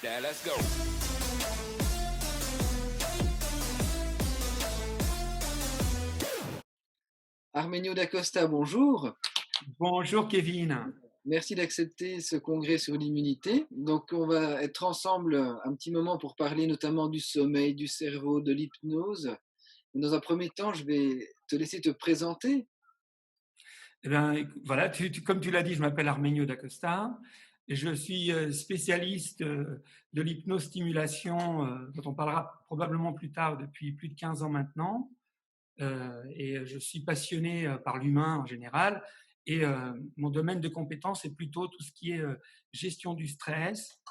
Yeah, let's go. Armenio d'Acosta, bonjour. Bonjour Kevin. Merci d'accepter ce congrès sur l'immunité. Donc, on va être ensemble un petit moment pour parler notamment du sommeil, du cerveau, de l'hypnose. Dans un premier temps, je vais te laisser te présenter. Eh bien, voilà, comme tu l'as dit, je m'appelle Armenio d'Acosta et je suis spécialiste de l'hypnostimulation, dont on parlera probablement plus tard depuis plus de 15 ans maintenant. Et je suis passionné par l'humain en général. Et mon domaine de compétence est plutôt tout ce qui est gestion du stress,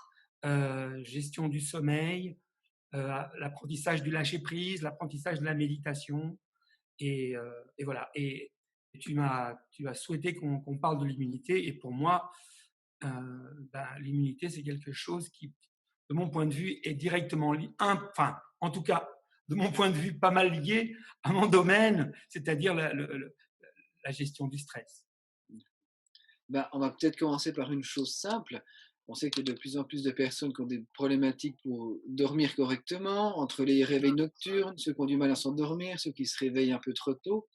gestion du sommeil, l'apprentissage du lâcher-prise, l'apprentissage de la méditation. Et voilà. Et tu as souhaité qu'on parle de l'immunité. Et pour moi, l'immunité, c'est quelque chose qui, de mon point de vue, est directement lié, enfin, en tout cas, de mon point de vue, pas mal lié à mon domaine, c'est-à-dire la gestion du stress. On va peut-être commencer par une chose simple. On sait qu'il y a de plus en plus de personnes qui ont des problématiques pour dormir correctement, entre les réveils nocturnes, ceux qui ont du mal à s'endormir, ceux qui se réveillent un peu trop tôt.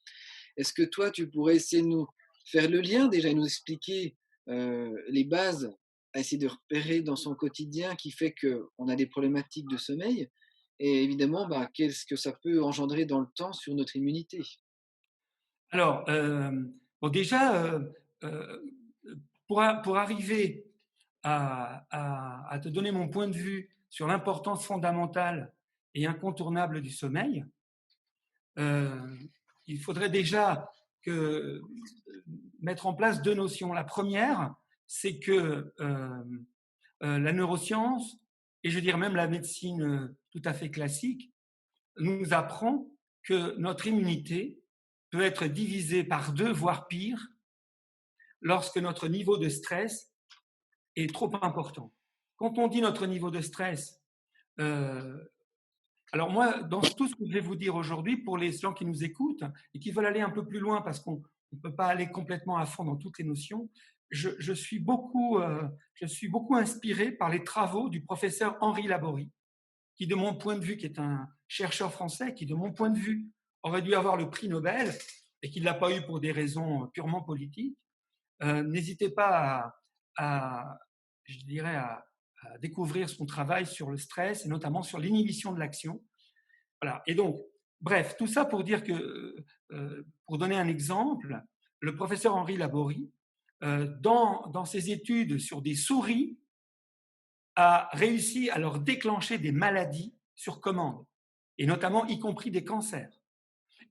Est-ce que toi, tu pourrais essayer de nous faire le lien, déjà nous expliquer les bases à essayer de repérer dans son quotidien qui fait qu'on a des problématiques de sommeil et évidemment, qu'est-ce que ça peut engendrer dans le temps sur notre immunité? Alors, bon, déjà, euh, pour arriver à te donner mon point de vue sur l'importance fondamentale et incontournable du sommeil, il faudrait déjà mettre en place deux notions. La première, c'est que la neuroscience, et je dirais même la médecine tout à fait classique, nous apprend que notre immunité peut être divisée par deux, voire pire, lorsque notre niveau de stress est trop important. Quand on dit notre niveau de stress, alors moi, dans tout ce que je vais vous dire aujourd'hui, pour les gens qui nous écoutent et qui veulent aller un peu plus loin parce qu'on ne peut pas aller complètement à fond dans toutes les notions, je suis beaucoup inspiré par les travaux du professeur Henri Laborie, qui de mon point de vue, qui est un chercheur français, qui de mon point de vue aurait dû avoir le prix Nobel et qui ne l'a pas eu pour des raisons purement politiques. N'hésitez pas je dirais, à découvrir son travail sur le stress et notamment sur l'inhibition de l'action. Voilà. Et donc, bref, tout ça pour dire que, pour donner un exemple, le professeur Henri Laborie, dans ses études sur des souris, a réussi à leur déclencher des maladies sur commande, et notamment y compris des cancers.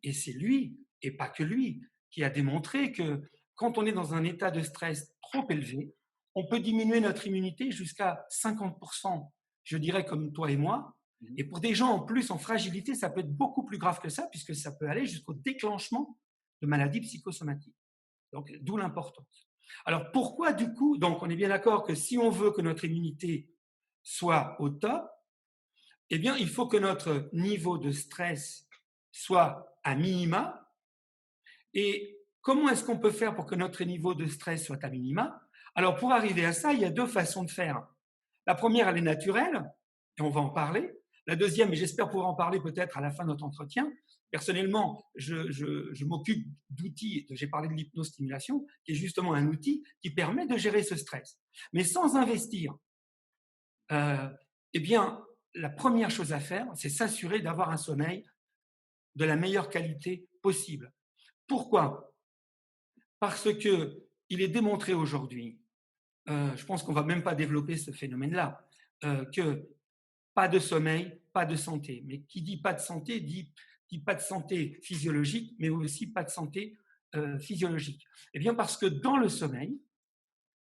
Et c'est lui, et pas que lui, qui a démontré que quand on est dans un état de stress trop élevé, on peut diminuer notre immunité jusqu'à 50%, je dirais comme toi et moi. Et pour des gens en plus en fragilité, ça peut être beaucoup plus grave que ça, puisque ça peut aller jusqu'au déclenchement de maladies psychosomatiques. Donc, d'où l'importance. Alors, pourquoi du coup, donc on est bien d'accord que si on veut que notre immunité soit au top, eh bien, il faut que notre niveau de stress soit à minima. Et comment est-ce qu'on peut faire pour que notre niveau de stress soit à minima? Alors, pour arriver à ça, il y a deux façons de faire. La première, elle est naturelle, et on va en parler. La deuxième, et j'espère pouvoir en parler peut-être à la fin de notre entretien, personnellement, je m'occupe d'outils, j'ai parlé de l'hypnostimulation, qui est justement un outil qui permet de gérer ce stress. Mais sans investir, eh bien, la première chose à faire, c'est s'assurer d'avoir un sommeil de la meilleure qualité possible. Pourquoi? Parce que il est démontré aujourd'hui, je pense qu'on ne va même pas développer ce phénomène-là, que pas de sommeil, pas de santé. Mais qui dit pas de santé dit pas de santé physiologique, mais aussi pas de santé physiologique. Eh bien, parce que dans le sommeil,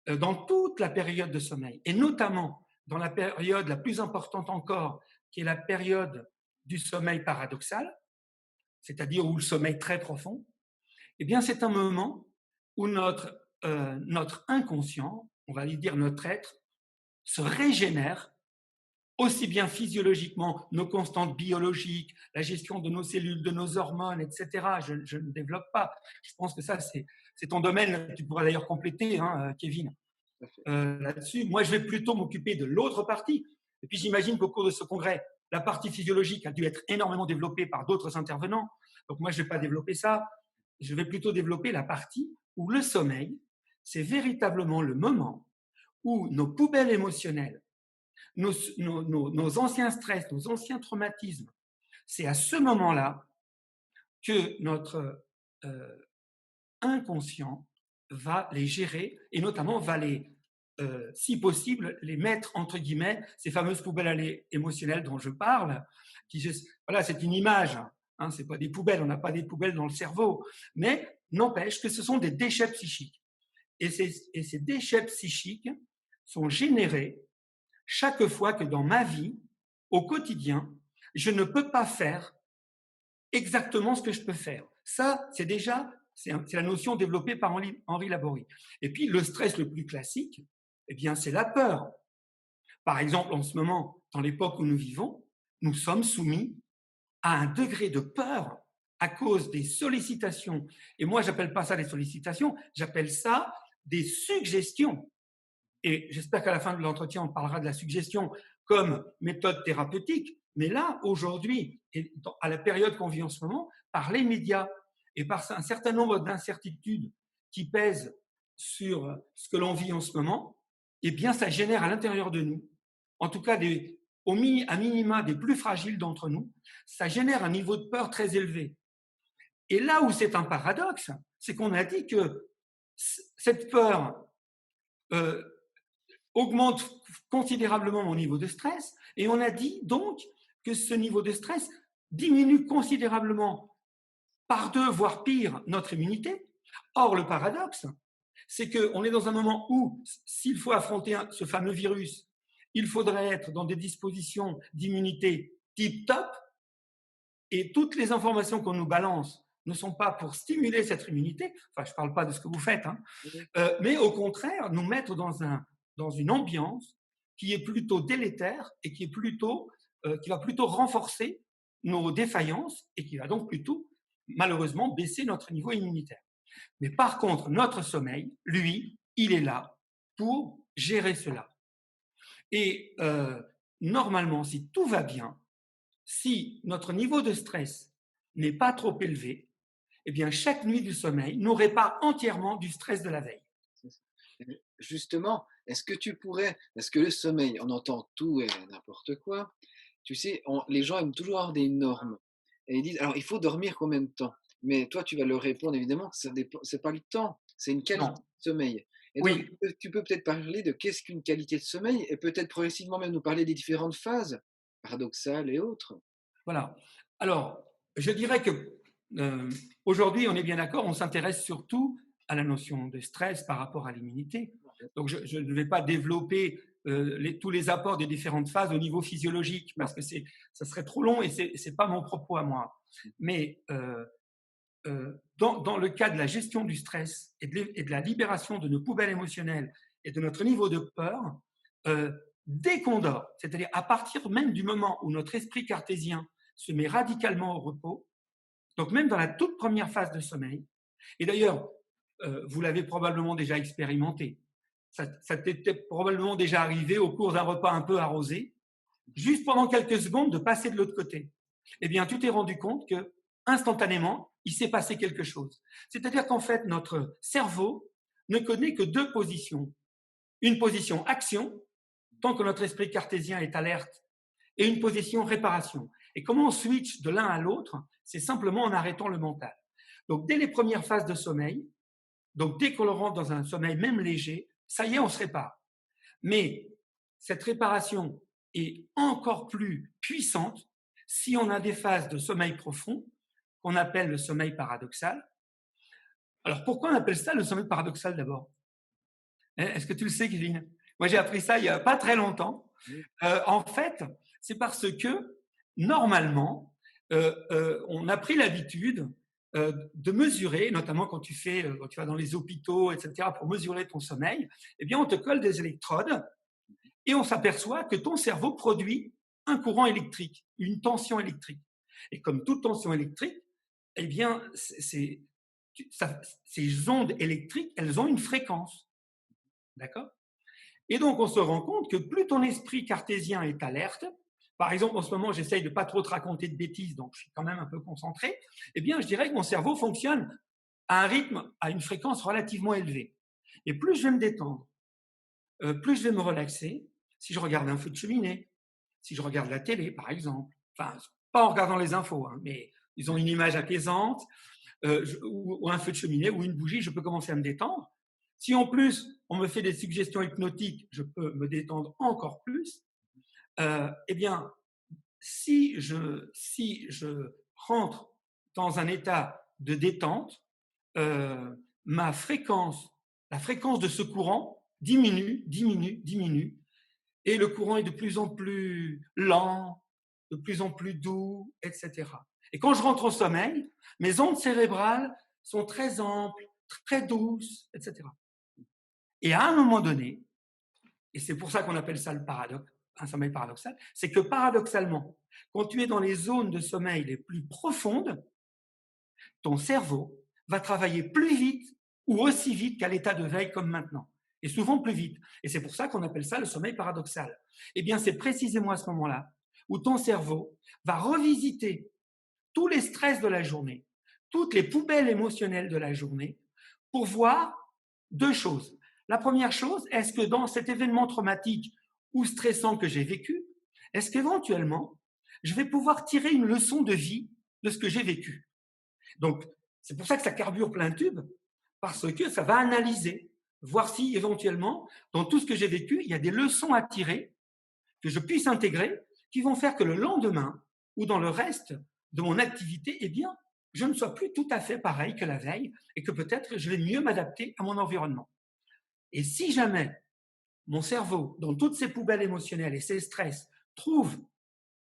dans toute la période de sommeil, et notamment dans la période la plus importante encore, qui est la période du sommeil paradoxal, c'est-à-dire où le sommeil très profond, eh bien, c'est un moment où notre inconscient, on va dire notre être, se régénère aussi bien physiologiquement, nos constantes biologiques, la gestion de nos cellules, de nos hormones, etc. Je ne développe pas. Je pense que ça, c'est ton domaine. Tu pourras d'ailleurs compléter, hein, Kevin, là-dessus. Moi, je vais plutôt m'occuper de l'autre partie, Et puis j'imagine qu'au cours de ce congrès, la partie physiologique a dû être énormément développée par d'autres intervenants. Donc moi, je ne vais pas développer ça. Je vais plutôt développer la partie où le sommeil, c'est véritablement le moment où nos poubelles émotionnelles, nos anciens stress, nos anciens traumatismes, c'est à ce moment-là que notre inconscient va les gérer et notamment va les, si possible, les mettre entre guillemets, ces fameuses poubelles émotionnelles dont je parle. Voilà, c'est une image, hein, c'est pas des poubelles, on n'a pas des poubelles dans le cerveau, mais n'empêche que ce sont des déchets psychiques. Et ces déchets psychiques sont générés chaque fois que dans ma vie, au quotidien, je ne peux pas faire exactement ce que je peux faire. Ça, c'est déjà, c'est la notion développée par Henri Laborie. Et puis, le stress le plus classique, eh bien, c'est la peur. Par exemple, en ce moment, dans l'époque où nous vivons, nous sommes soumis à un degré de peur à cause des sollicitations. Et moi, j'appelle pas ça des sollicitations, j'appelle ça des suggestions. Et j'espère qu'à la fin de l'entretien, on parlera de la suggestion comme méthode thérapeutique. Mais là, aujourd'hui, et à la période qu'on vit en ce moment, par les médias et par un certain nombre d'incertitudes qui pèsent sur ce que l'on vit en ce moment, eh bien, ça génère à l'intérieur de nous, en tout cas à minima des plus fragiles d'entre nous, ça génère un niveau de peur très élevé. Et là où c'est un paradoxe, c'est qu'on a dit que cette peur augmente considérablement mon niveau de stress, et on a dit donc que ce niveau de stress diminue considérablement par 2, voire pire, notre immunité. Or, le paradoxe, c'est qu'on est dans un moment où, s'il faut affronter ce fameux virus, il faudrait être dans des dispositions d'immunité tip top, et toutes les informations qu'on nous balance ne sont pas pour stimuler cette immunité, enfin je ne parle pas de ce que vous faites, hein, mais au contraire nous mettre dans une ambiance qui est plutôt délétère et qui va plutôt renforcer nos défaillances et qui va donc plutôt malheureusement baisser notre niveau immunitaire. Mais par contre, notre sommeil, lui, il est là pour gérer cela. Et normalement, si tout va bien, si notre niveau de stress n'est pas trop élevé, eh bien, chaque nuit du sommeil nous répare entièrement du stress de la veille. Justement, est-ce que le sommeil, on entend tout et n'importe quoi, tu sais, les gens aiment toujours avoir des normes et ils disent: «Alors il faut dormir combien de temps?» Mais toi, tu vas leur répondre évidemment que ça dépend, c'est pas le temps, c'est une qualité Non. de sommeil. Et donc Oui, tu peux peut-être parler de qu'est-ce qu'une qualité de sommeil et peut-être progressivement même nous parler des différentes phases, paradoxales et autres. voilà. Alors, je dirais que aujourd'hui, on est bien d'accord, on s'intéresse surtout à la notion de stress par rapport à l'immunité. Donc, je ne vais pas développer tous les apports des différentes phases au niveau physiologique Non. parce que ça serait trop long et c'est pas mon propos à moi. Mais dans le cas de la gestion du stress et de la libération de nos poubelles émotionnelles et de notre niveau de peur, euh, dès qu'on dort, c'est-à-dire à partir même du moment où notre esprit cartésien se met radicalement au repos, donc même dans la toute première phase de sommeil, et d'ailleurs, vous l'avez probablement déjà expérimenté, ça t'était probablement déjà arrivé au cours d'un repas un peu arrosé, juste pendant quelques secondes de passer de l'autre côté. Eh bien, tu t'es rendu compte que instantanément, il s'est passé quelque chose. C'est-à-dire qu'en fait, notre cerveau ne connaît que 2 positions. Une position action, tant que notre esprit cartésien est alerte, et une position réparation. Et comment on switch de l'un à l'autre? C'est simplement en arrêtant le mental. Donc, dès les premières phases de sommeil, donc dès qu'on rentre dans un sommeil même léger, ça y est, on se répare. Mais cette réparation est encore plus puissante si on a des phases de sommeil profond qu'on appelle le sommeil paradoxal. Alors pourquoi on appelle ça le sommeil paradoxal d'abord? Est-ce que tu le sais, Kevin? Moi, j'ai appris ça il n'y a pas très longtemps. Oui. En fait, c'est parce que normalement, on a pris l'habitude de mesurer, notamment quand quand tu vas dans les hôpitaux, etc., pour mesurer ton sommeil, eh bien, on te colle des électrodes et on s'aperçoit que ton cerveau produit un courant électrique, une tension électrique. Et comme toute tension électrique, eh bien, ces ondes électriques, elles ont une fréquence. D'accord? Et donc, on se rend compte que plus ton esprit cartésien est alerte, par exemple, en ce moment, j'essaye de pas trop te raconter de bêtises, donc je suis quand même un peu concentré, eh bien, je dirais que mon cerveau fonctionne à un rythme, à une fréquence relativement élevée. Et plus je vais me détendre, plus je vais me relaxer, si je regarde un feu de cheminée, si je regarde la télé, par exemple, enfin, pas en regardant les infos, hein, mais ils ont une image apaisante, ou un feu de cheminée, ou une bougie, je peux commencer à me détendre. Si en plus, on me fait des suggestions hypnotiques, je peux me détendre encore plus. Eh bien, si je rentre dans un état de détente, ma fréquence, la fréquence de ce courant diminue, diminue, diminue, et le courant est de plus en plus lent, de plus en plus doux, etc. Et quand je rentre au sommeil, mes ondes cérébrales sont très amples, très douces, etc. Et à un moment donné, et c'est pour ça qu'on appelle ça le paradoxe, un sommeil paradoxal, c'est que paradoxalement, quand tu es dans les zones de sommeil les plus profondes, ton cerveau va travailler plus vite ou aussi vite qu'à l'état de veille comme maintenant, et souvent plus vite. Et c'est pour ça qu'on appelle ça le sommeil paradoxal. Eh bien, c'est précisément à ce moment-là où ton cerveau va revisiter tous les stress de la journée, toutes les poubelles émotionnelles de la journée, pour voir deux choses. La première chose, est-ce que dans cet événement traumatique ou stressant que j'ai vécu, est-ce qu'éventuellement, je vais pouvoir tirer une leçon de vie de ce que j'ai vécu? Donc, c'est pour ça que ça carbure plein tube, parce que ça va analyser, voir si éventuellement, dans tout ce que j'ai vécu, il y a des leçons à tirer que je puisse intégrer, qui vont faire que le lendemain ou dans le reste de mon activité, eh bien, je ne sois plus tout à fait pareil que la veille et que peut-être je vais mieux m'adapter à mon environnement. Et si jamais mon cerveau, dans toutes ses poubelles émotionnelles et ses stress, trouve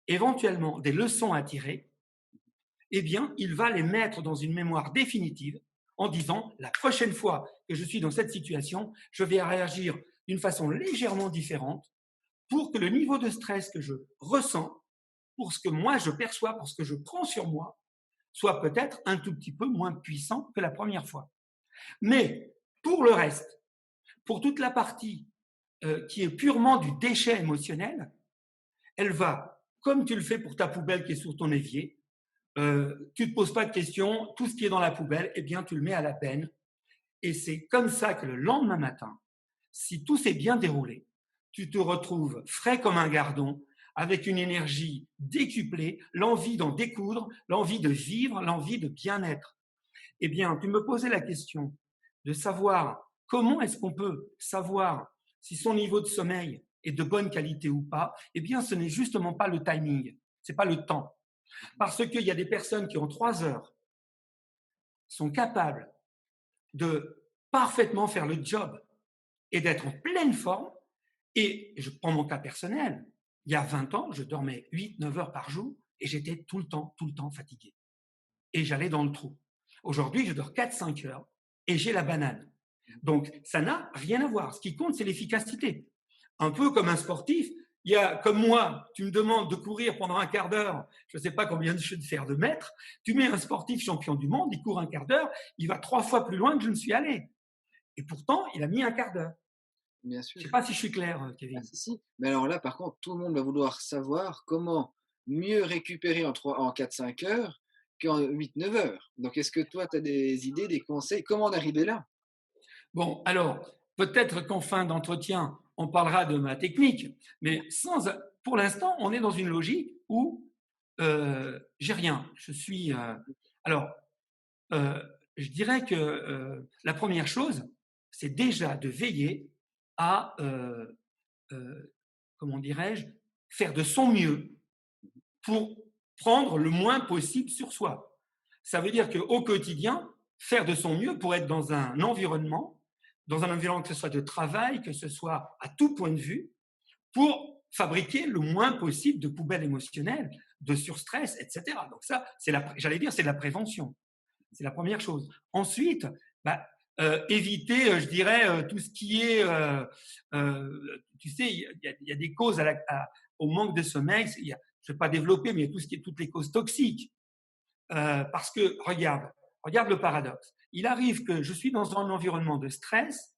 éventuellement des leçons à tirer, eh bien, il va les mettre dans une mémoire définitive en disant, la prochaine fois que je suis dans cette situation, je vais réagir d'une façon légèrement différente pour que le niveau de stress que je ressens, pour ce que moi je perçois, pour ce que je prends sur moi, soit peut-être un tout petit peu moins puissant que la première fois. Mais pour le reste, pour toute la partie qui est purement du déchet émotionnel, elle va, comme tu le fais pour ta poubelle qui est sur ton évier, tu ne te poses pas de questions, tout ce qui est dans la poubelle, eh bien, tu le mets à la benne. Et c'est comme ça que le lendemain matin, si tout s'est bien déroulé, tu te retrouves frais comme un gardon, avec une énergie décuplée, l'envie d'en découdre, l'envie de vivre, l'envie de bien-être. Eh bien, tu me posais la question de savoir comment est-ce qu'on peut savoir si son niveau de sommeil est de bonne qualité ou pas. Eh bien, ce n'est justement pas le timing, c'est pas le temps. Parce qu'il y a des personnes qui, en 3 heures, sont capables de parfaitement faire le job et d'être en pleine forme. Et je prends mon cas personnel. Il y a 20 ans, je dormais 8-9 heures par jour et j'étais tout le temps fatigué. Et j'allais dans le trou. Aujourd'hui, je dors 4-5 heures et j'ai la banane. Donc, ça n'a rien à voir. Ce qui compte, c'est l'efficacité. Un peu comme un sportif, il y a, comme moi, tu me demandes de courir pendant un quart d'heure, je ne sais pas combien je vais faire de mètres, tu mets un sportif champion du monde, il court un quart d'heure, il va 3 fois plus loin que je ne suis allé. Et pourtant, il a mis un quart d'heure. Bien Je ne sûr. sais pas si je suis clair, Ah, Kevin. si, si. Mais alors là, par contre, tout le monde va vouloir savoir comment mieux récupérer en 4-5 heures qu'en 8-9 heures. Donc, est-ce que toi, tu as des idées, des conseils? Comment en arriver là? Bon, alors, peut-être qu'en fin d'entretien, on parlera de ma technique, mais pour l'instant, on est dans une logique où j'ai rien. Je suis. Alors, euh, je dirais que la première chose, c'est déjà de veiller à, comment dirais-je, faire de son mieux pour prendre le moins possible sur soi. Ça veut dire qu'au quotidien, faire de son mieux pour être dans un environnement que ce soit de travail, que ce soit à tout point de vue, pour fabriquer le moins possible de poubelles émotionnelles, de surstress, etc. Donc ça, j'allais dire, c'est de la prévention. C'est la première chose. Ensuite, bah, éviter, je dirais, tout ce qui est, tu sais, il y a des causes au manque de sommeil. Je ne vais pas développer, mais il y a tout ce qui est toutes les causes toxiques. Parce que regarde le paradoxe. Il arrive que je suis dans un environnement de stress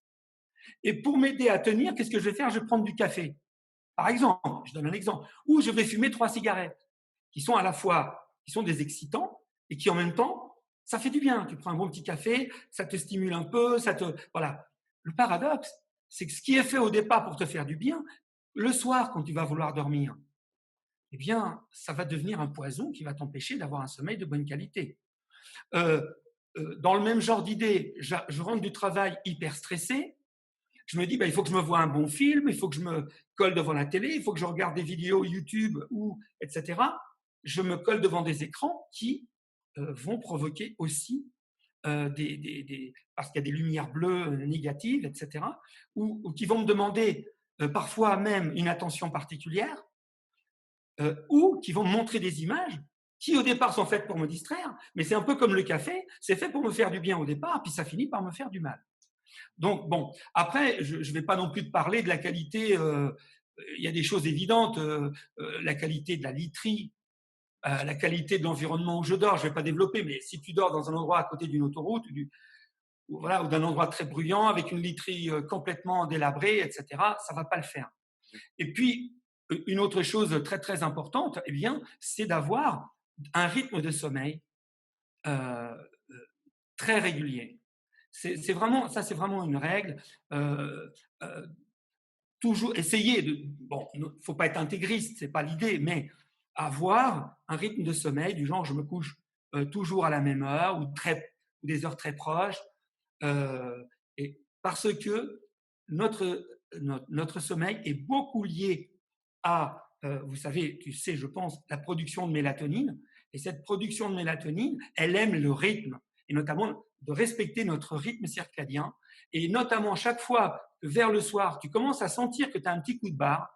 Et pour m'aider à tenir, qu'est-ce que je vais faire? Je vais prendre du café. Par exemple, je donne un exemple, ou je vais fumer 3 cigarettes qui sont à la fois, qui sont des excitants et qui en même temps, ça fait du bien. Tu prends un bon petit café, ça te stimule un peu, voilà. Le paradoxe, c'est que ce qui est fait au départ pour te faire du bien, le soir, quand tu vas vouloir dormir, eh bien, ça va devenir un poison qui va t'empêcher d'avoir un sommeil de bonne qualité. Euh, dans le même genre d'idée, je rentre du travail hyper stressé, je me dis, il faut que je me voie un bon film, il faut que je me colle devant la télé, il faut que je regarde des vidéos YouTube, ou etc. Je me colle devant des écrans qui vont provoquer aussi parce qu'il y a des lumières bleues négatives, etc., ou qui vont me demander parfois même une attention particulière, ou qui vont me montrer des images qui au départ sont faites pour me distraire, mais c'est un peu comme le café, c'est fait pour me faire du bien au départ, puis ça finit par me faire du mal. Donc, bon, après, je ne vais pas non plus te parler de la qualité, il y a des choses évidentes, la qualité de la literie, la qualité de l'environnement où je dors, je ne vais pas développer, mais si tu dors dans un endroit à côté d'une autoroute, voilà, ou d'un endroit très bruyant, avec une literie complètement délabrée, etc., ça ne va pas le faire. Et puis, une autre chose très, très importante, eh bien, c'est d'avoir un rythme de sommeil euh, très régulier. C'est vraiment, ça, c'est vraiment une règle. Euh, euh, Toujours essayer de. Bon, il ne faut pas être intégriste, ce n'est pas l'idée, mais avoir un rythme de sommeil du genre je me couche toujours à la même heure ou des heures très proches. Et parce que notre sommeil est beaucoup lié à, vous savez, tu sais, je pense, la production de mélatonine. Et cette production de mélatonine, elle aime le rythme, et notamment de respecter notre rythme circadien. Et notamment, chaque fois que vers le soir, tu commences à sentir que tu as un petit coup de barre,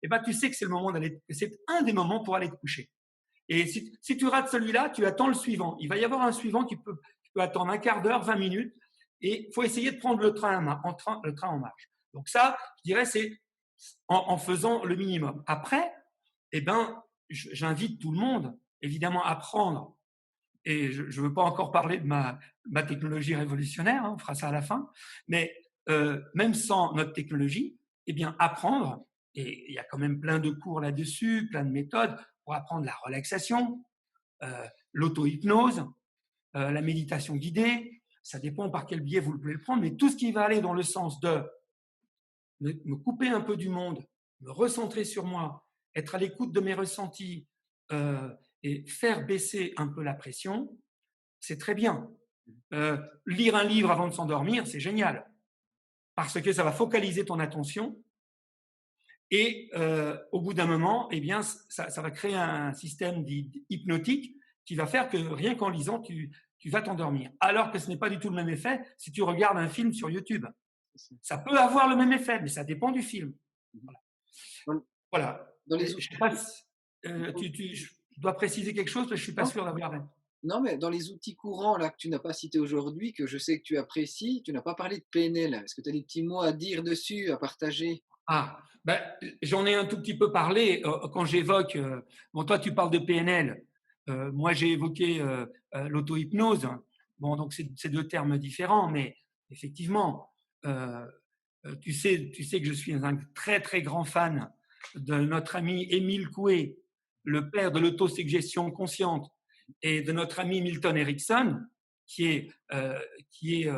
et ben, tu sais que c'est le moment d'aller, c'est un des moments pour aller te coucher. Et si tu rates celui-là, tu attends le suivant. Il va y avoir un suivant tu peux attendre un quart d'heure, 20 minutes, et il faut essayer de prendre le train en marche. Donc ça, je dirais, c'est en faisant le minimum. Après, eh ben, j'invite tout le monde, évidemment, à prendre, et je ne veux pas encore parler de ma technologie révolutionnaire, hein, on fera ça à la fin, mais même sans notre technologie, eh bien, apprendre, et il y a quand même plein de cours là-dessus, plein de méthodes pour apprendre la relaxation, l'auto-hypnose, la méditation guidée, ça dépend par quel biais vous pouvez le prendre, mais tout ce qui va aller dans le sens de me couper un peu du monde, me recentrer sur moi, être à l'écoute de mes ressentis et faire baisser un peu la pression, c'est très bien. Lire un livre avant de s'endormir, c'est génial, parce que ça va focaliser ton attention et au bout d'un moment, eh bien, ça va créer un système hypnotique qui va faire que rien qu'en lisant, tu vas t'endormir. Alors que ce n'est pas du tout le même effet si tu regardes un film sur YouTube. Ça peut avoir le même effet, mais ça dépend du film. Voilà. Voilà. Dans les Je outils, sais pas si, je dois préciser quelque chose, parce que je ne suis pas non, sûr d'avoir. non, mais dans les outils courants là, que tu n'as pas cités aujourd'hui, que je sais que tu apprécies, tu n'as pas parlé de PNL. Est-ce que tu as des petits mots à dire dessus, à partager? Ah, ben, j'en ai un tout petit peu parlé quand j'évoque. Bon, toi, tu parles de PNL. Moi, j'ai évoqué l'auto-hypnose. Bon, donc c'est deux termes différents, mais effectivement, euh, tu sais que je suis un très très grand fan de notre ami Émile Coué, le père de l'autosuggestion consciente, et de notre ami Milton Erickson, qui est, euh, qui est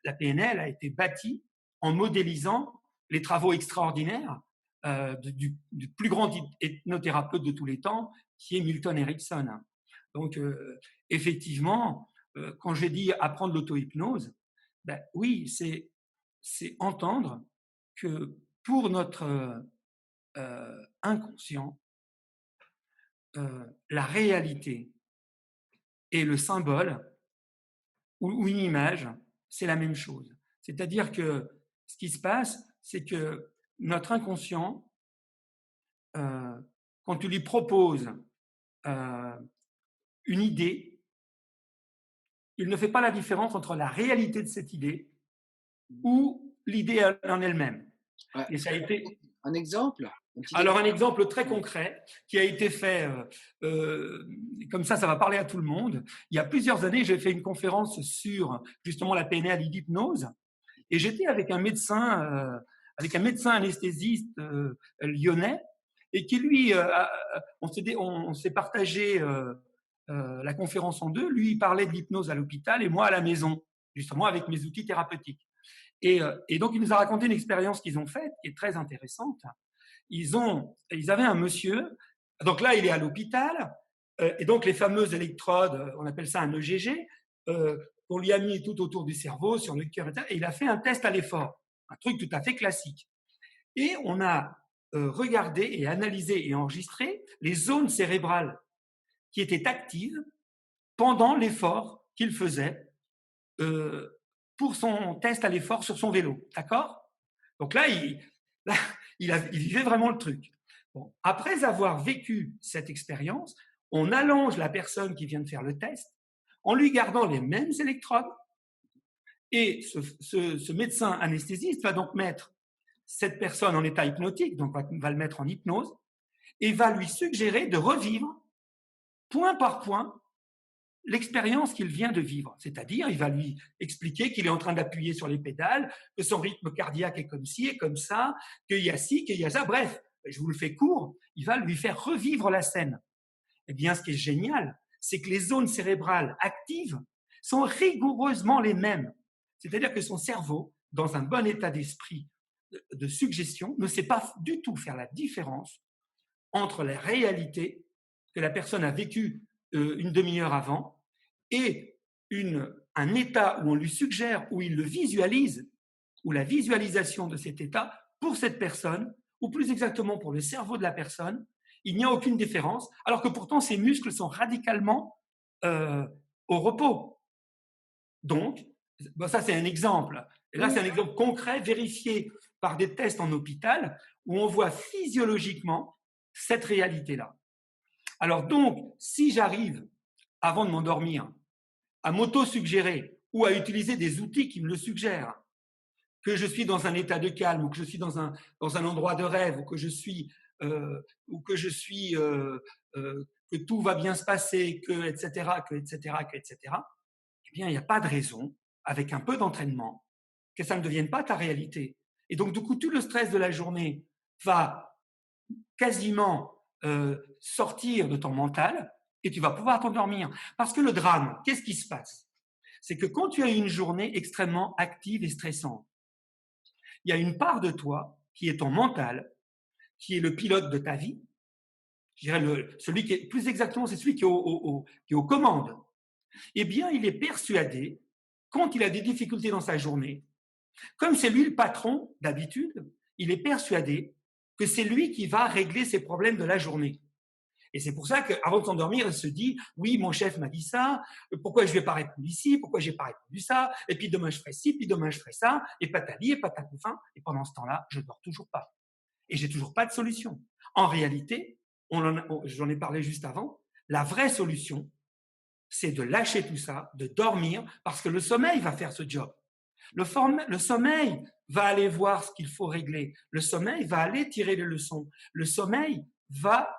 la PNL a été bâtie en modélisant les travaux extraordinaires du plus grand hypnothérapeute de tous les temps, qui est Milton Erickson. Donc, effectivement, quand j'ai dit apprendre l'auto-hypnose, ben, oui, c'est entendre que pour notre inconscient, la réalité et le symbole ou une image, c'est la même chose. C'est-à-dire que ce qui se passe, c'est que notre inconscient, quand tu lui proposes euh, une idée, il ne fait pas la différence entre la réalité de cette idée ou l'idée en elle-même. Ouais. Et ça a été. Un exemple? Alors, un exemple très concret qui a été fait, comme ça va parler à tout le monde. Il y a plusieurs années, j'ai fait une conférence sur justement la PNL et l'hypnose. Et j'étais avec un médecin anesthésiste lyonnais, et qui lui, on s'est partagé la conférence en deux. Lui, il parlait de l'hypnose à l'hôpital et moi à la maison, justement avec mes outils thérapeutiques. Et donc, il nous a raconté une expérience qu'ils ont faite, qui est très intéressante. Ils avaient un monsieur, donc là, il est à l'hôpital, et donc les fameuses électrodes, on appelle ça un EGG, on lui a mis tout autour du cerveau, sur le cœur, etc., et il a fait un test à l'effort, un truc tout à fait classique. Et on a regardé et analysé et enregistré les zones cérébrales qui étaient actives pendant l'effort qu'il faisait pour son test à l'effort sur son vélo. D'accord? Donc là, il vivait vraiment le truc. Bon, après avoir vécu cette expérience, on allonge la personne qui vient de faire le test en lui gardant les mêmes électrodes. Et ce médecin anesthésiste va donc mettre cette personne en état hypnotique, donc va le mettre en hypnose, et va lui suggérer de revivre, point par point, l'expérience qu'il vient de vivre. C'est-à-dire, il va lui expliquer qu'il est en train d'appuyer sur les pédales, que son rythme cardiaque est comme ci et comme ça, qu'il y a ci, qu'il y a ça. Bref, je vous le fais court, il va lui faire revivre la scène. Eh bien, ce qui est génial, c'est que les zones cérébrales actives sont rigoureusement les mêmes. C'est-à-dire que son cerveau, dans un bon état d'esprit de suggestion, ne sait pas du tout faire la différence entre la réalité que la personne a vécue une demi-heure avant et un état où on lui suggère, où il le visualise, où la visualisation de cet état, pour cette personne, ou plus exactement pour le cerveau de la personne, il n'y a aucune différence, alors que pourtant ses muscles sont radicalement au repos. Donc, ça c'est un exemple. Et là, c'est un exemple concret, vérifié par des tests en hôpital, où on voit physiologiquement cette réalité-là. Alors donc, si j'arrive, avant de m'endormir, à m'auto-suggérer ou à utiliser des outils qui me le suggèrent, que je suis dans un état de calme, ou que je suis dans un endroit de rêve, ou que je suis, que tout va bien se passer, etc., eh bien, il n'y a pas de raison, avec un peu d'entraînement, que ça ne devienne pas ta réalité. Et donc, du coup, tout le stress de la journée va quasiment sortir de ton mental et tu vas pouvoir t'endormir. Parce que le drame, qu'est-ce qui se passe? C'est que quand tu as une journée extrêmement active et stressante, il y a une part de toi qui est ton mental, qui est le pilote de ta vie. Je dirais celui qui est, plus exactement, c'est celui qui est aux commandes. Eh bien, il est persuadé, quand il a des difficultés dans sa journée, comme c'est lui le patron d'habitude, il est persuadé que c'est lui qui va régler ses problèmes de la journée. Et c'est pour ça qu'avant de s'endormir, il se dit « Oui, mon chef m'a dit ça, pourquoi je ne vais pas répondre ici, pourquoi je n'ai pas répondu ça, et puis demain je ferai ci, puis demain je ferai ça, et patali, et patapoufin. » Et pendant ce temps-là, je ne dors toujours pas. Et j'ai toujours pas de solution. En réalité, j'en ai parlé juste avant, la vraie solution, c'est de lâcher tout ça, de dormir, parce que le sommeil va faire ce job. Le sommeil va aller voir ce qu'il faut régler. Le sommeil va aller tirer les leçons. Le sommeil va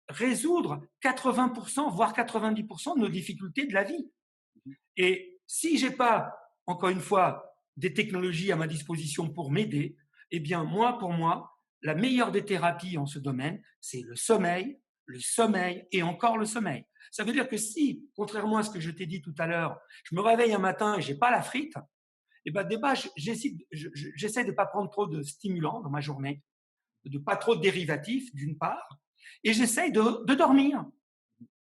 résoudre 80%, voire 90% de nos difficultés de la vie. Et si j'ai pas, encore une fois, des technologies à ma disposition pour m'aider, eh bien, pour moi, la meilleure des thérapies en ce domaine, c'est le sommeil et encore le sommeil. Ça veut dire que si, contrairement à ce que je t'ai dit tout à l'heure, je me réveille un matin et j'ai pas la frite, eh ben, j'essaie de ne pas prendre trop de stimulants dans ma journée, de pas trop de dérivatifs, d'une part, et j'essaie de dormir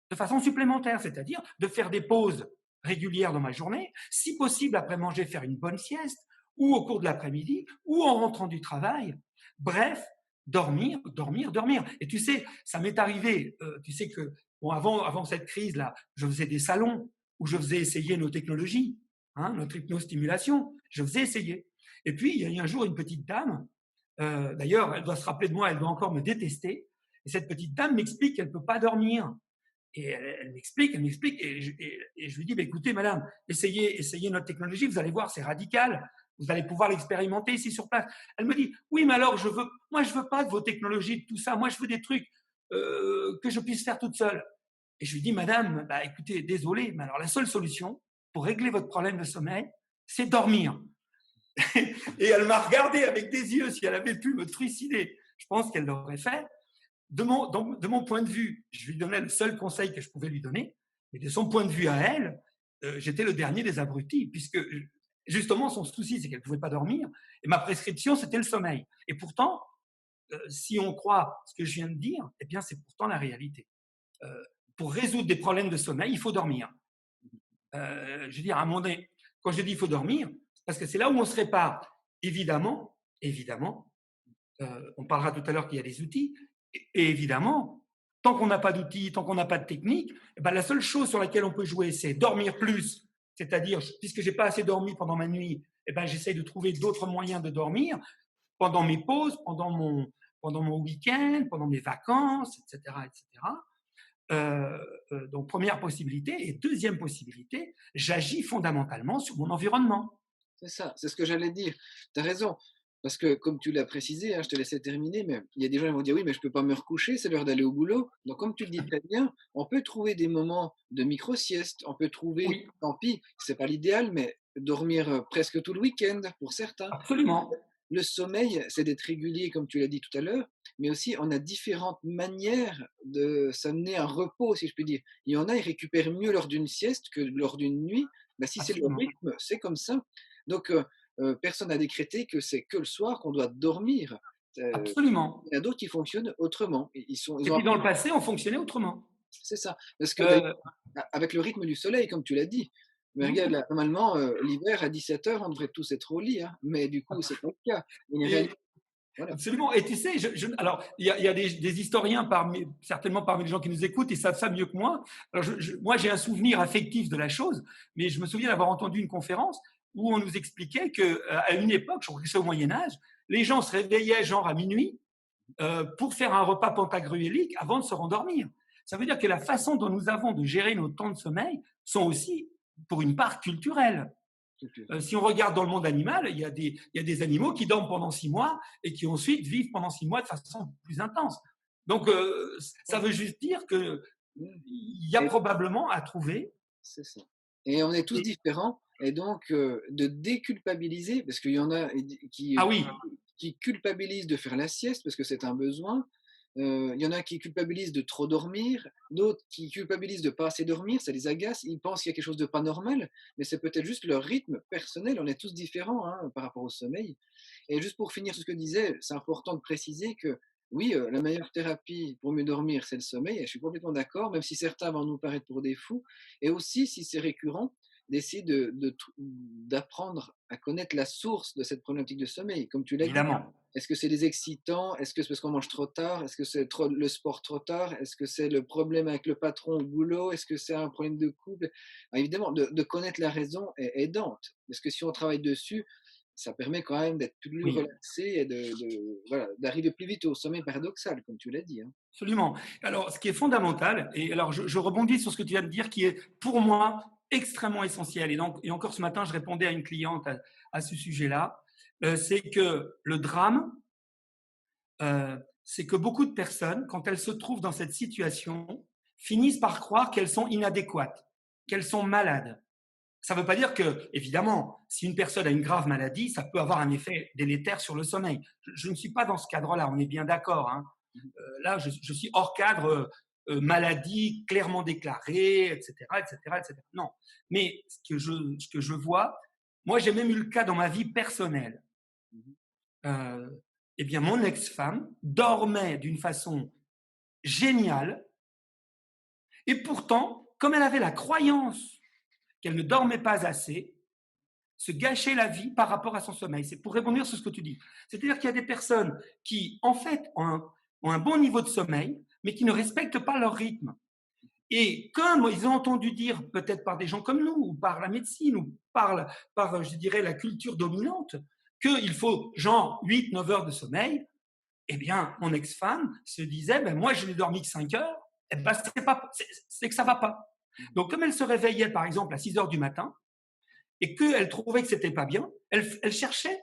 de façon supplémentaire, c'est-à-dire de faire des pauses régulières dans ma journée, si possible après manger, faire une bonne sieste, ou au cours de l'après-midi, ou en rentrant du travail. Bref, dormir. Et tu sais, ça m'est arrivé, tu sais que avant cette crise-là, je faisais des salons où je faisais essayer nos technologies, notre hypnostimulation, je faisais essayer. Et puis, il y a eu un jour une petite dame, d'ailleurs, elle doit se rappeler de moi, elle doit encore me détester, et cette petite dame m'explique qu'elle ne peut pas dormir. Et elle m'explique, et je lui dis, bah, écoutez, madame, essayez notre technologie, vous allez voir, c'est radical, vous allez pouvoir l'expérimenter ici sur place. Elle me dit, oui, mais alors, moi, je veux pas de vos technologies, de tout ça, moi, je veux des trucs que je puisse faire toute seule. Et je lui dis, madame, bah, écoutez, désolé, mais alors la seule solution pour régler votre problème de sommeil, c'est dormir. Et elle m'a regardé avec des yeux, si elle avait pu me trucider, je pense qu'elle l'aurait fait. De mon point de vue, je lui donnais le seul conseil que je pouvais lui donner, mais de son point de vue à elle, j'étais le dernier des abrutis, puisque justement son souci, c'est qu'elle ne pouvait pas dormir, et ma prescription, c'était le sommeil. Et pourtant, si on croit ce que je viens de dire, eh bien, c'est pourtant la réalité. Euh, pour résoudre des problèmes de sommeil, il faut dormir. Je veux dire, à un moment donné, quand je dis il faut dormir, parce que c'est là où on se répare. Évidemment, on parlera tout à l'heure qu'il y a des outils, et évidemment, tant qu'on n'a pas d'outils, tant qu'on n'a pas de technique, eh ben, la seule chose sur laquelle on peut jouer, c'est dormir plus. C'est-à-dire, puisque je n'ai pas assez dormi pendant ma nuit, eh ben, j'essaye de trouver d'autres moyens de dormir pendant mes pauses, pendant mon week-end, pendant mes vacances, etc. etc. Donc, première possibilité. Et deuxième possibilité, j'agis fondamentalement sur mon environnement. C'est ça, c'est ce que j'allais dire. Tu as raison. Parce que, comme tu l'as précisé, hein, je te laissais terminer, mais il y a des gens qui vont dire oui, mais je ne peux pas me recoucher, c'est l'heure d'aller au boulot. Donc, comme tu le dis très bien, on peut trouver des moments de micro-sieste, on peut trouver, Oui, tant pis, ce n'est pas l'idéal, mais dormir presque tout le week-end pour certains. absolument. Le sommeil, c'est d'être régulier, comme tu l'as dit tout à l'heure, mais aussi on a différentes manières de s'amener un repos, si je puis dire. Il y en a, ils récupèrent mieux lors d'une sieste que lors d'une nuit. Ben, si c'est le Absolument. rythme, c'est comme ça. Donc, personne n'a décrété que c'est que le soir qu'on doit dormir. Absolument. Il y en a d'autres qui fonctionnent autrement. Ils Et ont puis dans appris, le passé, on fonctionnait autrement. c'est ça. Parce que d'ailleurs, Euh, avec le rythme du soleil, comme tu l'as dit, mais regarde, là, normalement, l'hiver, à 17 heures, on devrait tous être au lit, hein, mais du coup, c'est pas le cas. Il y a une et, réalité, voilà. absolument. Et tu sais, alors, il y a des historiens, certainement parmi les gens qui nous écoutent, ils savent ça mieux que moi. Alors, moi, j'ai un souvenir affectif de la chose, mais je me souviens d'avoir entendu une conférence où on nous expliquait qu'à une époque, je crois que c'est au Moyen-Âge, les gens se réveillaient genre à minuit pour faire un repas pantagruélique avant de se rendormir. Ça veut dire que la façon dont nous avons de gérer nos temps de sommeil sont aussi, pour une part, culturelles. Si on regarde dans le monde animal, il y a des animaux qui dorment pendant 6 mois et qui ensuite vivent pendant 6 mois de façon plus intense. Donc, ça veut juste dire qu'il y a Et probablement à trouver. c'est ça. Et on est tous Et, différents et donc de déculpabiliser parce qu'il y en a ah oui, qui culpabilisent de faire la sieste parce que c'est un besoin. Il y en a qui culpabilisent de trop dormir, d'autres qui culpabilisent de pas assez dormir, ça les agace, ils pensent qu'il y a quelque chose de pas normal, mais c'est peut-être juste leur rythme personnel, on est tous différents, hein, par rapport au sommeil. Et juste pour finir sur ce que je disais, c'est important de préciser que oui, la meilleure thérapie pour mieux dormir, c'est le sommeil, et je suis complètement d'accord, même si certains vont nous paraître pour des fous. Et aussi, si c'est récurrent, d'essayer d'apprendre à connaître la source de cette problématique de sommeil. Comme tu l'as dit, évidemment. est-ce que c'est des excitants? Est-ce que c'est parce qu'on mange trop tard? Est-ce que c'est le sport trop tard? Est-ce que c'est le problème avec le patron au boulot? Est-ce que c'est un problème de couple? Alors évidemment, de connaître la raison est aidante. Parce que si on travaille dessus, ça permet quand même d'être plus Oui, relaxé et voilà, d'arriver plus vite au sommet paradoxal, comme tu l'as dit, hein. absolument. Alors, ce qui est fondamental, et alors je rebondis sur ce que tu viens de dire, qui est pour moi extrêmement essentiel. Et donc, et encore ce matin, je répondais à une cliente à ce sujet-là, c'est que le drame, c'est que beaucoup de personnes, quand elles se trouvent dans cette situation, finissent par croire qu'elles sont inadéquates, qu'elles sont malades. Ça ne veut pas dire que, évidemment, si une personne a une grave maladie, ça peut avoir un effet délétère sur le sommeil. Je ne suis pas dans ce cadre-là, on est bien d'accord, hein. Là, je suis hors cadre maladie clairement déclarée, etc., etc., etc. Non. Mais ce que je vois, moi, j'ai même eu le cas dans ma vie personnelle. Mhm. Euh, eh bien, mon ex-femme dormait d'une façon géniale, et pourtant, comme elle avait la croyance qu'elle ne dormait pas assez, se gâchait la vie par rapport à son sommeil. C'est pour répondre sur ce que tu dis. C'est-à-dire qu'il y a des personnes qui, en fait, ont un bon niveau de sommeil, mais qui ne respectent pas leur rythme. Et comme ils ont entendu dire, peut-être par des gens comme nous, ou par la médecine, ou par je dirais, la culture dominante, qu'il faut genre 8-9 heures de sommeil, eh bien, mon ex-femme se disait, ben, moi, je n'ai dormi que 5 heures, eh ben, c'est que ça ne va pas. Donc, comme elle se réveillait, par exemple, à 6 heures du matin, et qu'elle trouvait que c'était pas bien, elle cherchait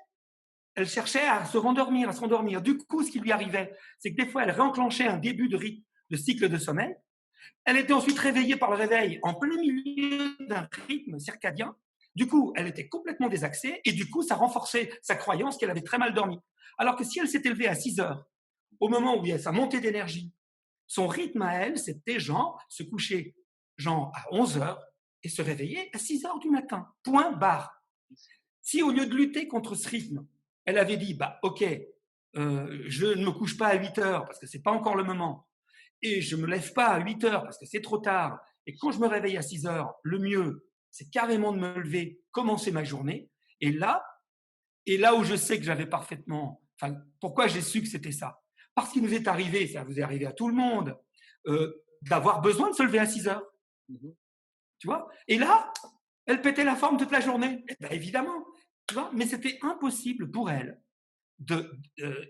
à se rendormir, à se rendormir. Du coup, ce qui lui arrivait, c'est que des fois, elle réenclenchait un début de cycle de sommeil. Elle était ensuite réveillée par le réveil en plein milieu d'un rythme circadien. Du coup, elle était complètement désaxée et du coup, ça renforçait sa croyance qu'elle avait très mal dormi. Alors que si elle s'était levée à 6 heures, au moment où il y a sa montée d'énergie, son rythme à elle, c'était genre se coucher genre à 11 heures et se réveiller à 6 heures du matin. Point barre. Si au lieu de lutter contre ce rythme, elle avait dit, bah ok, je ne me couche pas à 8 heures parce que c'est pas encore le moment, et je me lève pas à 8 heures parce que c'est trop tard, et quand je me réveille à 6 heures, le mieux, c'est carrément de me lever, commencer ma journée, et là où je sais que j'avais parfaitement, enfin, pourquoi j'ai su que c'était ça? Parce qu'il nous est arrivé, ça vous est arrivé à tout le monde, d'avoir besoin de se lever à 6 heures, Mhm. tu vois. Et là, elle pétait la forme toute la journée. Eh ben, évidemment, tu vois, mais c'était impossible pour elle.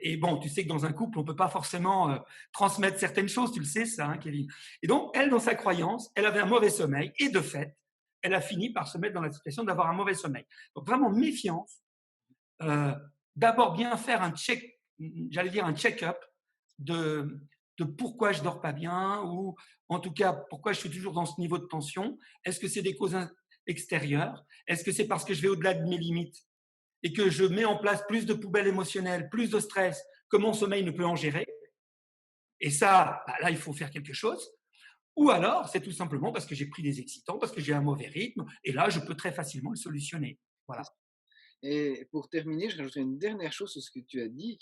Et bon, tu sais que dans un couple, on ne peut pas forcément transmettre certaines choses, tu le sais ça, hein, Kevin. Et donc, elle, dans sa croyance, elle avait un mauvais sommeil, et de fait, elle a fini par se mettre dans la situation d'avoir un mauvais sommeil. Donc, vraiment, méfiance. Euh, D'abord, bien faire un j'allais dire un check-up de, de pourquoi je dors pas bien, ou en tout cas, pourquoi je suis toujours dans ce niveau de tension. Est-ce que c'est des causes extérieures? Est-ce que c'est parce que je vais au-delà de mes limites et que je mets en place plus de poubelles émotionnelles, plus de stress, que mon sommeil ne peut en gérer? Et ça, bah là, il faut faire quelque chose. Ou alors, c'est tout simplement parce que j'ai pris des excitants, parce que j'ai un mauvais rythme, et là, je peux très facilement le solutionner. C'est Voilà. ça. Et pour terminer, je rajouterai une dernière chose sur ce que tu as dit,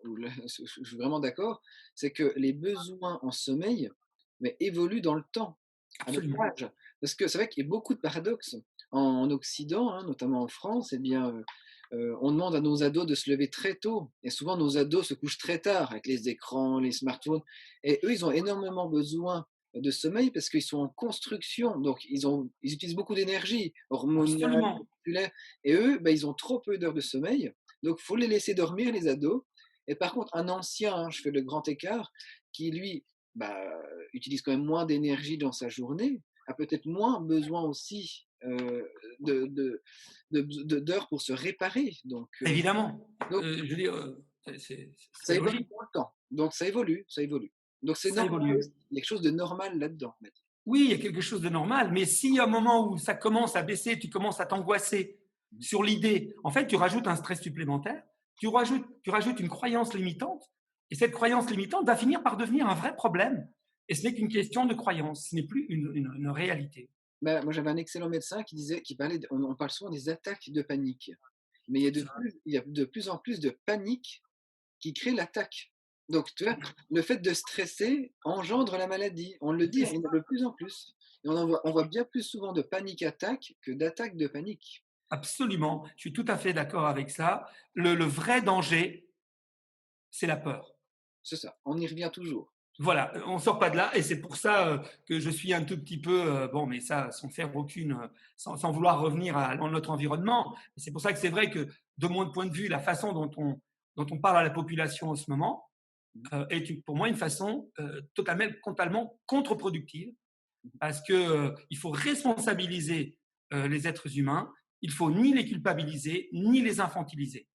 où là, je suis vraiment d'accord, c'est que les besoins en sommeil, mais évoluent dans le temps, à notre Absolument. âge. Parce que c'est vrai qu'il y a beaucoup de paradoxes. En Occident, hein, notamment en France, eh bien, on demande à nos ados de se lever très tôt. Et souvent, nos ados se couchent très tard avec les écrans, les smartphones. Et eux, ils ont énormément besoin de sommeil parce qu'ils sont en construction. Donc, ils utilisent beaucoup d'énergie hormonale, Absolument. musculaire. Et eux, bah, ils ont trop peu d'heures de sommeil. Donc, il faut les laisser dormir, les ados. Et par contre, un ancien, hein, je fais le grand écart, qui lui bah, utilise quand même moins d'énergie dans sa journée, a peut-être moins besoin aussi de, de, d'heures pour se réparer. Évidemment. Donc Je veux dire, ça c'est évolue logique. dans le temps. Donc ça évolue, ça évolue. Donc c'est Ça normal évolue. aussi. Il y a quelque chose de normal là-dedans, on va dire. Oui, il y a quelque chose de normal, mais si à un moment où ça commence à baisser, tu commences à t'angoisser sur l'idée, en fait, tu rajoutes un stress supplémentaire, tu rajoutes une croyance limitante, et cette croyance limitante va finir par devenir un vrai problème. Et ce n'est qu'une question de croyance, ce n'est plus une réalité. Bah, moi, j'avais un excellent médecin qui disait, qui parlait, on parle souvent des attaques de panique, mais il y a de plus en plus de panique qui crée l'attaque. Donc, tu vois, le fait de stresser engendre la maladie. On le dit, il y en a de plus en plus. Et on voit bien plus souvent de panique attaque que d'attaque de panique. Absolument, je suis tout à fait d'accord avec ça. Le vrai danger, c'est la peur. C'est ça, on y revient toujours. Voilà, on ne sort pas de là, et c'est pour ça que je suis un tout petit peu, bon, mais ça, sans vouloir revenir dans notre environnement, c'est pour ça que c'est vrai que, de mon point de vue, la façon dont on parle à la population en ce moment est pour moi une façon totalement contre-productive, parce qu'il faut responsabiliser les êtres humains, il faut ni les culpabiliser, ni les infantiliser,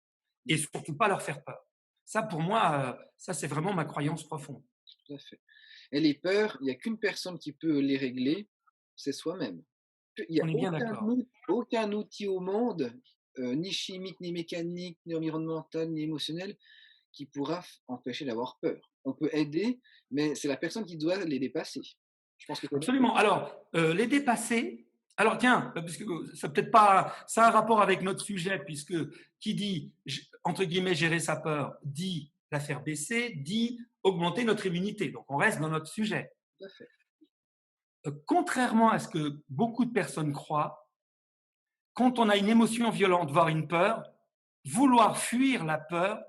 et surtout pas leur faire peur. Ça, pour moi, ça, c'est vraiment ma croyance profonde. Tout à fait. Et les peurs, il n'y a qu'une personne qui peut les régler, c'est soi-même. Il n'y a On est bien d'accord. aucun outil au monde, ni chimique, ni mécanique, ni environnemental, ni émotionnel, qui pourra empêcher d'avoir peur. On peut aider, mais c'est la personne qui doit les dépasser. Je pense que tu as dit. Absolument. Alors, les dépasser. Alors, tiens, puisque ça peut-être pas, ça a un rapport avec notre sujet, puisque qui dit, entre guillemets, gérer sa peur, dit la faire baisser, dit augmenter notre immunité. Donc, on reste dans notre sujet. Tout à fait. Contrairement à ce que beaucoup de personnes croient, quand on a une émotion violente, voire une peur, vouloir fuir la peur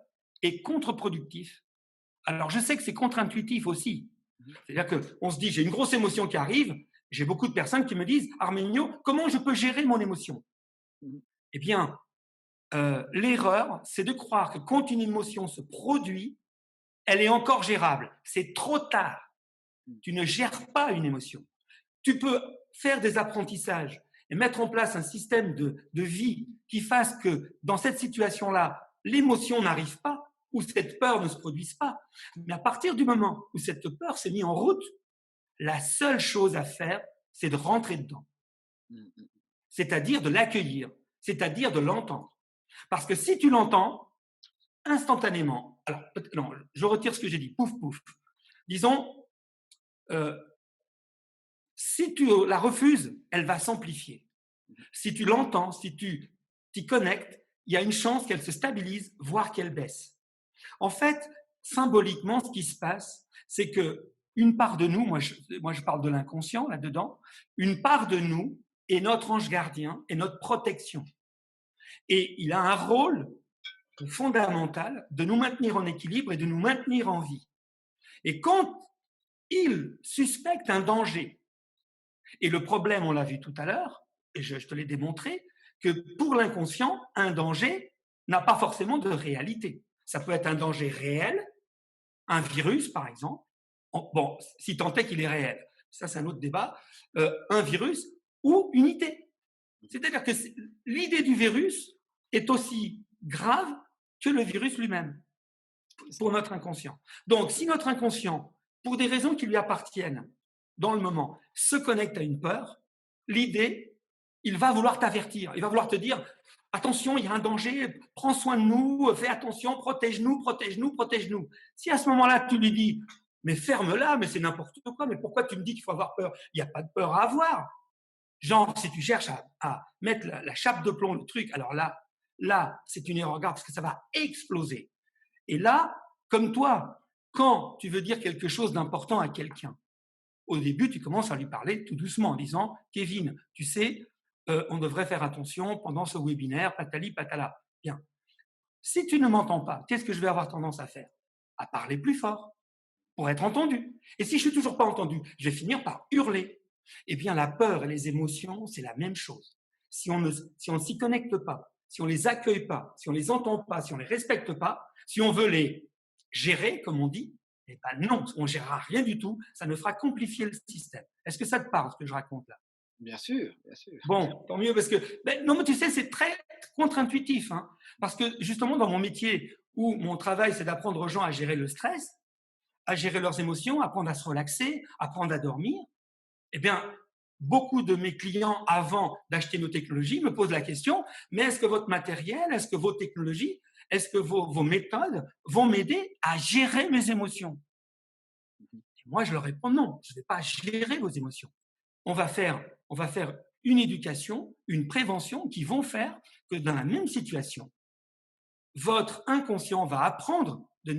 est contre-productif. Alors, je sais que c'est contre-intuitif aussi. C'est-à-dire qu'on se dit, j'ai une grosse émotion qui arrive, j'ai beaucoup de personnes qui me disent, Arminio, comment je peux gérer mon émotion? Mhm. Eh bien, l'erreur, c'est de croire que quand une émotion se produit, elle est encore gérable. C'est trop tard. Tu ne gères pas une émotion. Tu peux faire des apprentissages et mettre en place un système de vie qui fasse que dans cette situation-là, l'émotion n'arrive pas ou cette peur ne se produise pas. Mais à partir du moment où cette peur s'est mise en route, la seule chose à faire, c'est de rentrer dedans. Mhm. c'est-à-dire de l'accueillir, c'est-à-dire de l'entendre. Parce que si tu l'entends, instantanément, alors non, je retire ce que j'ai dit, pouf, pouf. Disons, euh, si tu la refuses, elle va s'amplifier. Si tu l'entends, si tu t'y connectes, il y a une chance qu'elle se stabilise, voire qu'elle baisse. En fait, symboliquement, ce qui se passe, c'est que une part de nous, moi je parle de l'inconscient là-dedans, une part de nous est notre ange gardien et notre protection. Et il a un rôle fondamental de nous maintenir en équilibre et de nous maintenir en vie. Et quand il suspecte un danger, et le problème, on l'a vu tout à l'heure, et je te l'ai démontré, que pour l'inconscient, un danger n'a pas forcément de réalité. Ça peut être un danger réel, un virus par exemple, bon, si tant est qu'il est réel, ça c'est un autre débat, un virus ou une idée. C'est-à-dire que l'idée du virus est aussi grave que le virus lui-même pour notre inconscient. Donc, si notre inconscient, pour des raisons qui lui appartiennent dans le moment, se connecte à une peur, l'idée, il va vouloir t'avertir, il va vouloir te dire attention, il y a un danger, prends soin de nous, fais attention, protège-nous, protège-nous, protège-nous. Si à ce moment-là, tu lui dis mais ferme-la, mais c'est n'importe quoi, mais pourquoi tu me dis qu'il faut avoir peur? Il n'y a pas de peur à avoir. Genre, si tu cherches à mettre la chape de plomb, le truc, alors là, c'est une erreur grave parce que ça va exploser. Et là, comme toi, quand tu veux dire quelque chose d'important à quelqu'un, au début, tu commences à lui parler tout doucement en disant « Kevin, tu sais, on devrait faire attention pendant ce webinaire, patali, patala. » Bien. Si tu ne m'entends pas, qu'est-ce que je vais avoir tendance à faire? À parler plus fort pour être entendu. Et si je suis toujours pas entendu, je vais finir par hurler. Eh bien, la peur et les émotions, c'est la même chose. Si on ne s'y connecte pas, si on les accueille pas, si on les entend pas, si on les respecte pas, si on veut les gérer, comme on dit, eh ben non, on gérera rien du tout. Ça ne fera qu'amplifier le système. Est-ce que ça te parle, ce que je raconte là? Bien sûr, bien sûr. Bon, tant mieux, parce que, non, mais tu sais, c'est très contre-intuitif, hein, parce que justement, dans mon métier, où mon travail, c'est d'apprendre aux gens à gérer le stress, à gérer leurs émotions, apprendre à se relaxer, apprendre à dormir, eh bien, beaucoup de mes clients, avant d'acheter nos technologies, me posent la question, mais est-ce que votre matériel, est-ce que vos technologies, est-ce que vos méthodes vont m'aider à gérer mes émotions? Et moi, je leur réponds non, je ne vais pas gérer vos émotions. On va faire une éducation, une prévention qui vont faire que dans la même situation, votre inconscient va apprendre de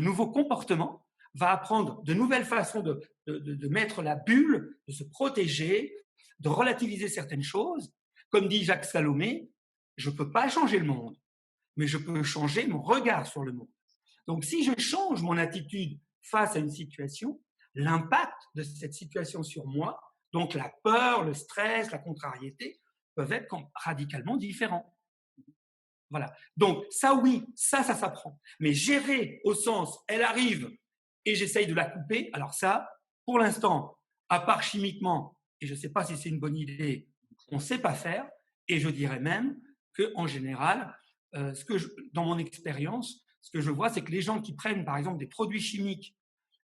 nouveaux comportements, va apprendre de nouvelles façons de mettre la bulle, de se protéger, de relativiser certaines choses. Comme dit Jacques Salomé, je ne peux pas changer le monde, mais je peux changer mon regard sur le monde. Donc, si je change mon attitude face à une situation, l'impact de cette situation sur moi, donc la peur, le stress, la contrariété, peuvent être radicalement différents. Voilà. Donc, ça, oui, ça s'apprend. Mais gérer au sens, elle arrive et j'essaye de la couper, alors ça, pour l'instant, à part chimiquement, et je ne sais pas si c'est une bonne idée, on ne sait pas faire. Et je dirais même qu'en général, dans mon expérience, ce que je vois, c'est que les gens qui prennent, par exemple, des produits chimiques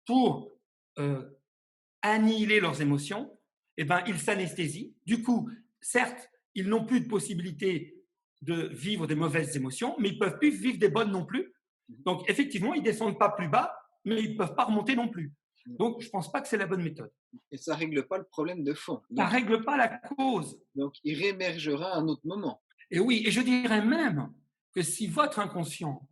pour annihiler leurs émotions, eh ben, ils s'anesthésient. Du coup, certes, ils n'ont plus de possibilité de vivre des mauvaises émotions, mais ils ne peuvent plus vivre des bonnes non plus. Donc, effectivement, ils ne descendent pas plus bas, mais ils ne peuvent pas remonter non plus. Donc, je ne pense pas que c'est la bonne méthode. Et ça ne règle pas le problème de fond. Ça ne règle pas la cause. Donc, il réémergera à un autre moment. Et oui, et je dirais même que si votre inconscient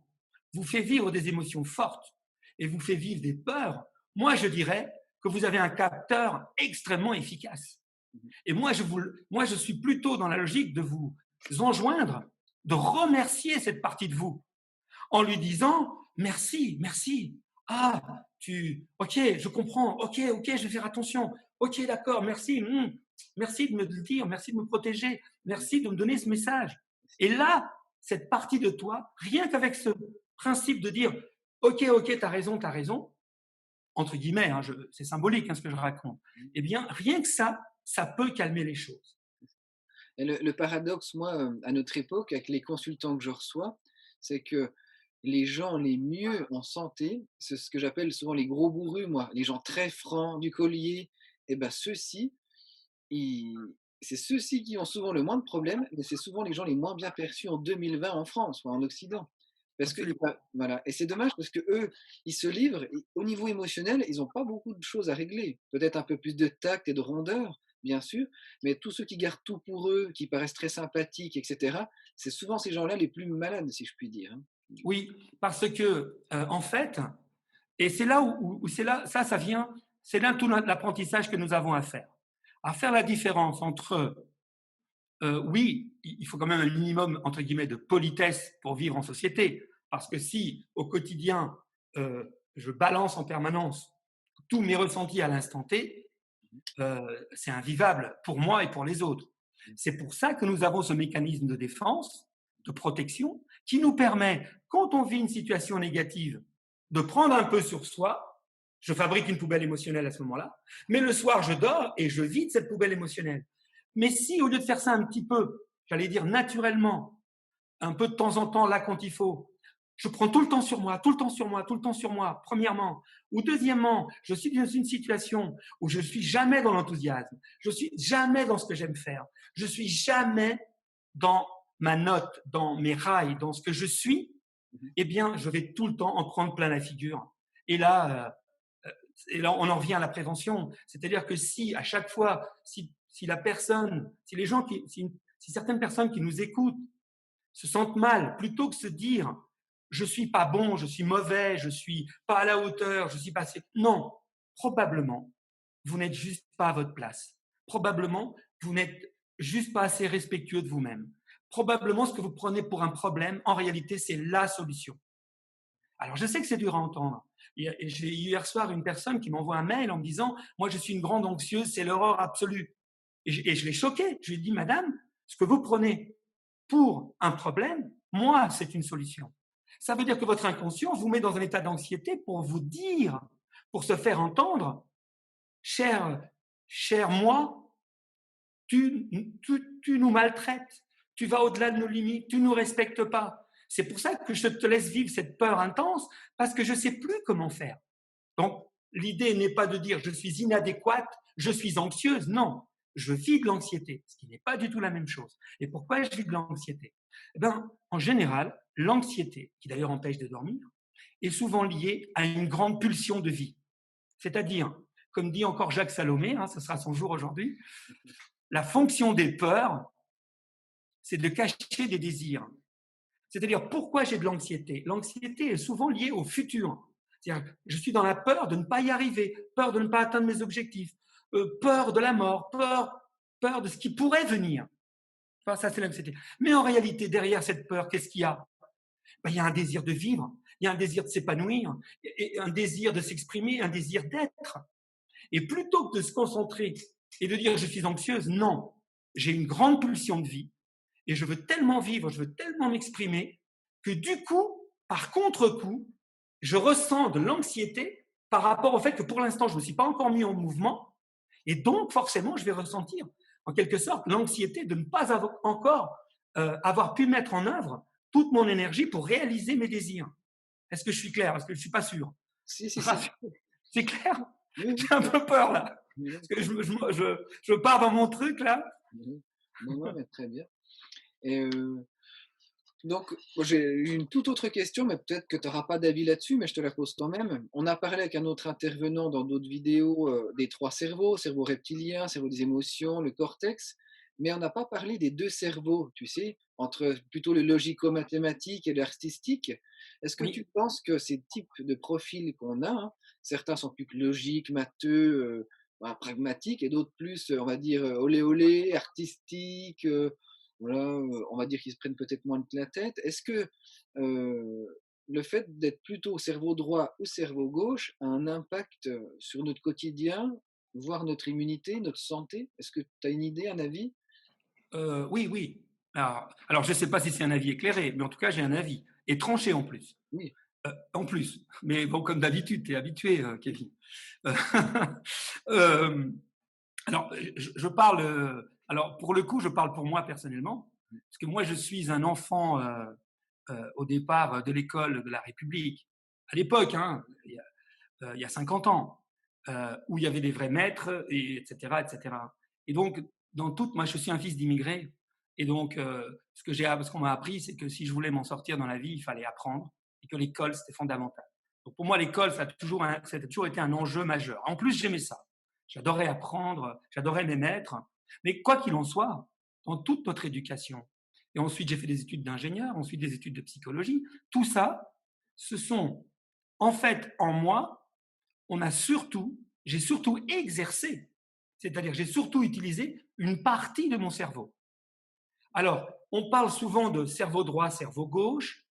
vous fait vivre des émotions fortes et vous fait vivre des peurs, moi, je dirais que vous avez un capteur extrêmement efficace. Et moi, je suis plutôt dans la logique de vous enjoindre, de remercier cette partie de vous en lui disant merci, merci. Ah, ok, je comprends. Ok, je vais faire attention. Ok, d'accord, merci. Merci de me le dire, merci de me protéger, merci de me donner ce message. Et là, cette partie de toi, rien qu'avec ce principe de dire ok, t'as raison, entre guillemets, hein, c'est symbolique hein, ce que je raconte, eh bien, rien que ça peut calmer les choses. Et le paradoxe, moi, à notre époque, avec les consultants que je reçois, c'est que les gens les mieux en santé, c'est ce que j'appelle souvent les gros bourrus, moi, les gens très francs du collier, et ben ceux-ci, ils c'est ceux-ci qui ont souvent le moins de problèmes, mais c'est souvent les gens les moins bien perçus en 2020 en France ou en Occident. Parce que, Absolument. bah, voilà, et c'est dommage parce que eux, ils se livrent et au niveau émotionnel, ils ont pas beaucoup de choses à régler. Peut-être un peu plus de tact et de rondeur, bien sûr, mais tous ceux qui gardent tout pour eux, qui paraissent très sympathiques et cetera, c'est souvent ces gens-là les plus malades, si je puis dire, hein. Oui, parce que, en fait, et c'est là où c'est là, ça vient, c'est là tout l'apprentissage que nous avons à faire la différence entre, oui, il faut quand même un minimum, entre guillemets, de politesse pour vivre en société, parce que si, au quotidien, je balance en permanence tous mes ressentis à l'instant T, c'est invivable pour moi et pour les autres. C'est pour ça que nous avons ce mécanisme de défense, de protection, qui nous permet, quand on vit une situation négative, de prendre un peu sur soi. Je fabrique une poubelle émotionnelle à ce moment-là, mais le soir, je dors et je vide cette poubelle émotionnelle. Mais si, au lieu de faire ça un petit peu, j'allais dire naturellement, un peu de temps en temps, là, quand il faut, je prends tout le temps sur moi, tout le temps sur moi, tout le temps sur moi, premièrement. Ou deuxièmement, je suis dans une situation où je suis jamais dans l'enthousiasme, je suis jamais dans ce que j'aime faire, je suis jamais dans ma note, dans mes rails, dans ce que je suis, Mmh. eh bien, je vais tout le temps en prendre plein la figure. Et là, on en revient à la prévention. C'est-à-dire que si, à chaque fois, si la personne, si les gens si certaines personnes qui nous écoutent se sentent mal, plutôt que se dire je suis pas bon, je suis mauvais, je suis pas à la hauteur, je suis pas assez. Non, probablement, vous n'êtes juste pas à votre place. Probablement, vous n'êtes juste pas assez respectueux de vous-même. Probablement, ce que vous prenez pour un problème, en réalité, c'est la solution. Alors, je sais que c'est dur à entendre. Et j'ai eu hier soir une personne qui m'envoie un mail en me disant moi, je suis une grande anxieuse, c'est l'horreur absolue. Et je l'ai choqué. Je lui ai dit madame, ce que vous prenez pour un problème, moi, c'est une solution. Ça veut dire que votre inconscient vous met dans un état d'anxiété pour vous dire, pour se faire entendre, cher, cher moi, tu nous maltraites, tu vas au-delà de nos limites, tu ne nous respectes pas. C'est pour ça que je te laisse vivre cette peur intense, parce que je ne sais plus comment faire. Donc, l'idée n'est pas de dire je suis inadéquate, je suis anxieuse, non. Je vis de l'anxiété, ce qui n'est pas du tout la même chose. Et pourquoi je vis de l'anxiété? Eh bien, en général, l'anxiété, qui d'ailleurs empêche de dormir, est souvent liée à une grande pulsion de vie. C'est-à-dire, comme dit encore Jacques Salomé, hein, ce sera son jour aujourd'hui, la fonction des peurs, c'est de cacher des désirs. C'est-à-dire, pourquoi j'ai de l'anxiété? L'anxiété est souvent liée au futur. C'est-à-dire, je suis dans la peur de ne pas y arriver, peur de ne pas atteindre mes objectifs, peur de la mort, peur de ce qui pourrait venir. Enfin, ça, c'est l'anxiété. Mais en réalité, derrière cette peur, qu'est-ce qu'il y a? Ben, il y a un désir de vivre, il y a un désir de s'épanouir, et un désir de s'exprimer, un désir d'être. Et plutôt que de se concentrer et de dire je suis anxieuse, non, j'ai une grande pulsion de vie et je veux tellement vivre, je veux tellement m'exprimer que du coup, par contre-coup, je ressens de l'anxiété par rapport au fait que pour l'instant, je ne me suis pas encore mis en mouvement et donc forcément, je vais ressentir en quelque sorte l'anxiété de ne pas avoir encore avoir pu mettre en œuvre toute mon énergie pour réaliser mes désirs. Est-ce que je suis clair? Est-ce que je ne suis pas sûr? Si, si, si. C'est clair? Oui, oui, J'ai un peu peur là. oui, oui, Parce que très bien. je pars dans mon truc là. Mmh. Non, non, mais très bien. Et donc, moi, j'ai eu une toute autre question, mais peut-être que tu auras pas d'avis là-dessus, mais je te la pose quand même. On a parlé avec un autre intervenant dans d'autres vidéos, des 3 cerveaux, cerveau reptilien, cerveau des émotions, le cortex, mais on n'a pas parlé des 2 cerveaux, tu sais? Entre plutôt le logico-mathématique et l'artistique. Est-ce que tu Oui, penses que ces types de profils qu'on a, hein, certains sont plus logiques, matheux, bah, pragmatiques et d'autres plus, on va dire, olé olé, artistiques, voilà, on va dire qu'ils se prennent peut-être moins de la tête. Est-ce que, heu, le fait d'être plutôt cerveau droit ou cerveau gauche a un impact, sur notre quotidien, voire notre immunité, notre santé? Est-ce que tu as une idée, un avis? oui, oui. Alors, je ne sais pas si c'est un avis éclairé, mais en tout cas, j'ai un avis. Et tranché en plus. Oui. En plus. Mais bon, comme d'habitude, tu es habitué, Kevin. Euh, alors, je parle. Alors, pour le coup, je parle pour moi personnellement. Parce que moi, je suis un enfant, au départ, de l'école de la République. À l'époque, hein, il y a 50 ans, où il y avait des vrais maîtres, et, etc., etc. Et donc, moi, je suis un fils d'immigrés. Et donc, ce qu'on m'a appris, c'est que si je voulais m'en sortir dans la vie, il fallait apprendre et que l'école, c'était fondamental. Donc, pour moi, l'école, ça a toujours été un enjeu majeur. En plus, j'aimais ça. J'adorais apprendre, j'adorais mes maîtres. Mais quoi qu'il en soit, dans toute notre éducation, et ensuite j'ai fait des études d'ingénieur, ensuite des études de psychologie, tout ça, ce sont, en fait, en moi, j'ai surtout exercé, c'est-à-dire j'ai surtout utilisé une partie de mon cerveau. Alors, on parle souvent de cerveau droit, cerveau gauche.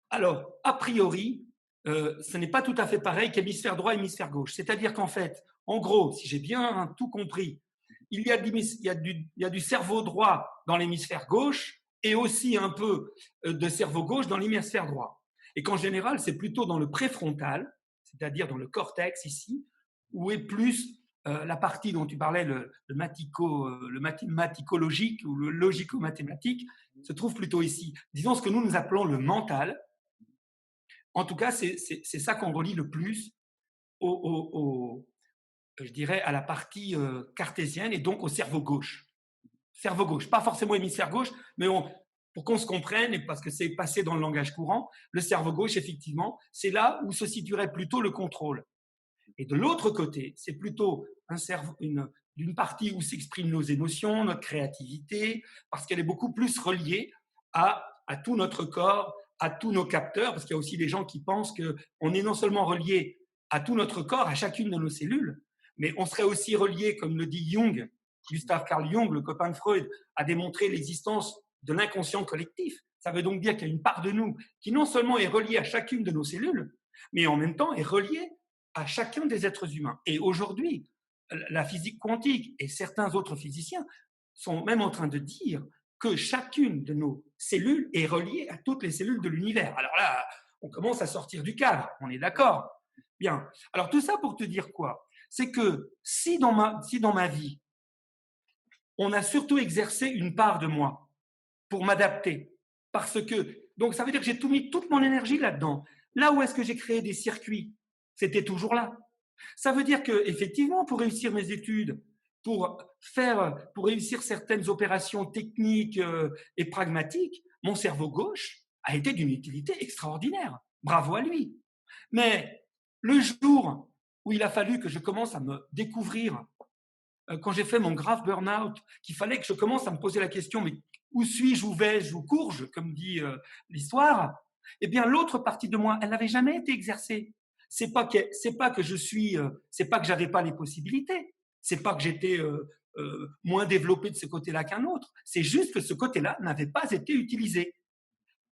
Alors, a priori, ce n'est pas tout à fait pareil qu'hémisphère droit, hémisphère gauche. C'est-à-dire qu'en fait, en gros, si j'ai bien tout compris, il y a du cerveau droit dans l'hémisphère gauche et aussi un peu de cerveau gauche dans l'hémisphère droit. Et qu'en général, c'est plutôt dans le préfrontal, c'est-à-dire dans le cortex ici, où est plus la partie dont tu parlais, le mathématico-logique ou le logico-mathématique, se trouve plutôt ici. Disons ce que nous appelons le mental. En tout cas, c'est ça qu'on relie le plus je dirais, à la partie cartésienne et donc au cerveau gauche. Cerveau gauche, pas forcément hémisphère gauche, mais pour qu'on se comprenne, et parce que c'est passé dans le langage courant, le cerveau gauche, effectivement, c'est là où se situerait plutôt le contrôle. Et de l'autre côté, c'est plutôt une partie où s'expriment nos émotions, notre créativité, parce qu'elle est beaucoup plus reliée à tout notre corps, à tous nos capteurs, parce qu'il y a aussi des gens qui pensent qu'on est non seulement relié à tout notre corps, à chacune de nos cellules, mais on serait aussi relié, comme le dit Jung, Gustav Carl Jung, le copain de Freud, a démontré l'existence de l'inconscient collectif. Ça veut donc dire qu'il y a une part de nous qui non seulement est reliée à chacune de nos cellules, mais en même temps est reliée à chacun des êtres humains. Et aujourd'hui, la physique quantique et certains autres physiciens sont même en train de dire que chacune de nos cellules est reliée à toutes les cellules de l'univers. Alors là, on commence à sortir du cadre, on est d'accord? Bien. Alors tout ça pour te dire quoi? C'est que si dans ma vie, on a surtout exercé une part de moi pour m'adapter, parce que, donc ça veut dire que j'ai mis toute mon énergie là-dedans. Là où est-ce que j'ai créé des circuits? C'était toujours là. Ça veut dire que, effectivement, pour réussir mes études, pour réussir certaines opérations techniques et pragmatiques, mon cerveau gauche a été d'une utilité extraordinaire. Bravo à lui. Mais le jour où il a fallu que je commence à me découvrir, quand j'ai fait mon grave burn-out, qu'il fallait que je commence à me poser la question, mais où suis-je, où vais-je, où cours-je, comme dit l'histoire, eh bien l'autre partie de moi, elle n'avait jamais été exercée. C'est pas que c'est pas que j'avais pas les possibilités, c'est pas que j'étais moins développé de ce côté-là qu'un autre. C'est juste que ce côté-là n'avait pas été utilisé.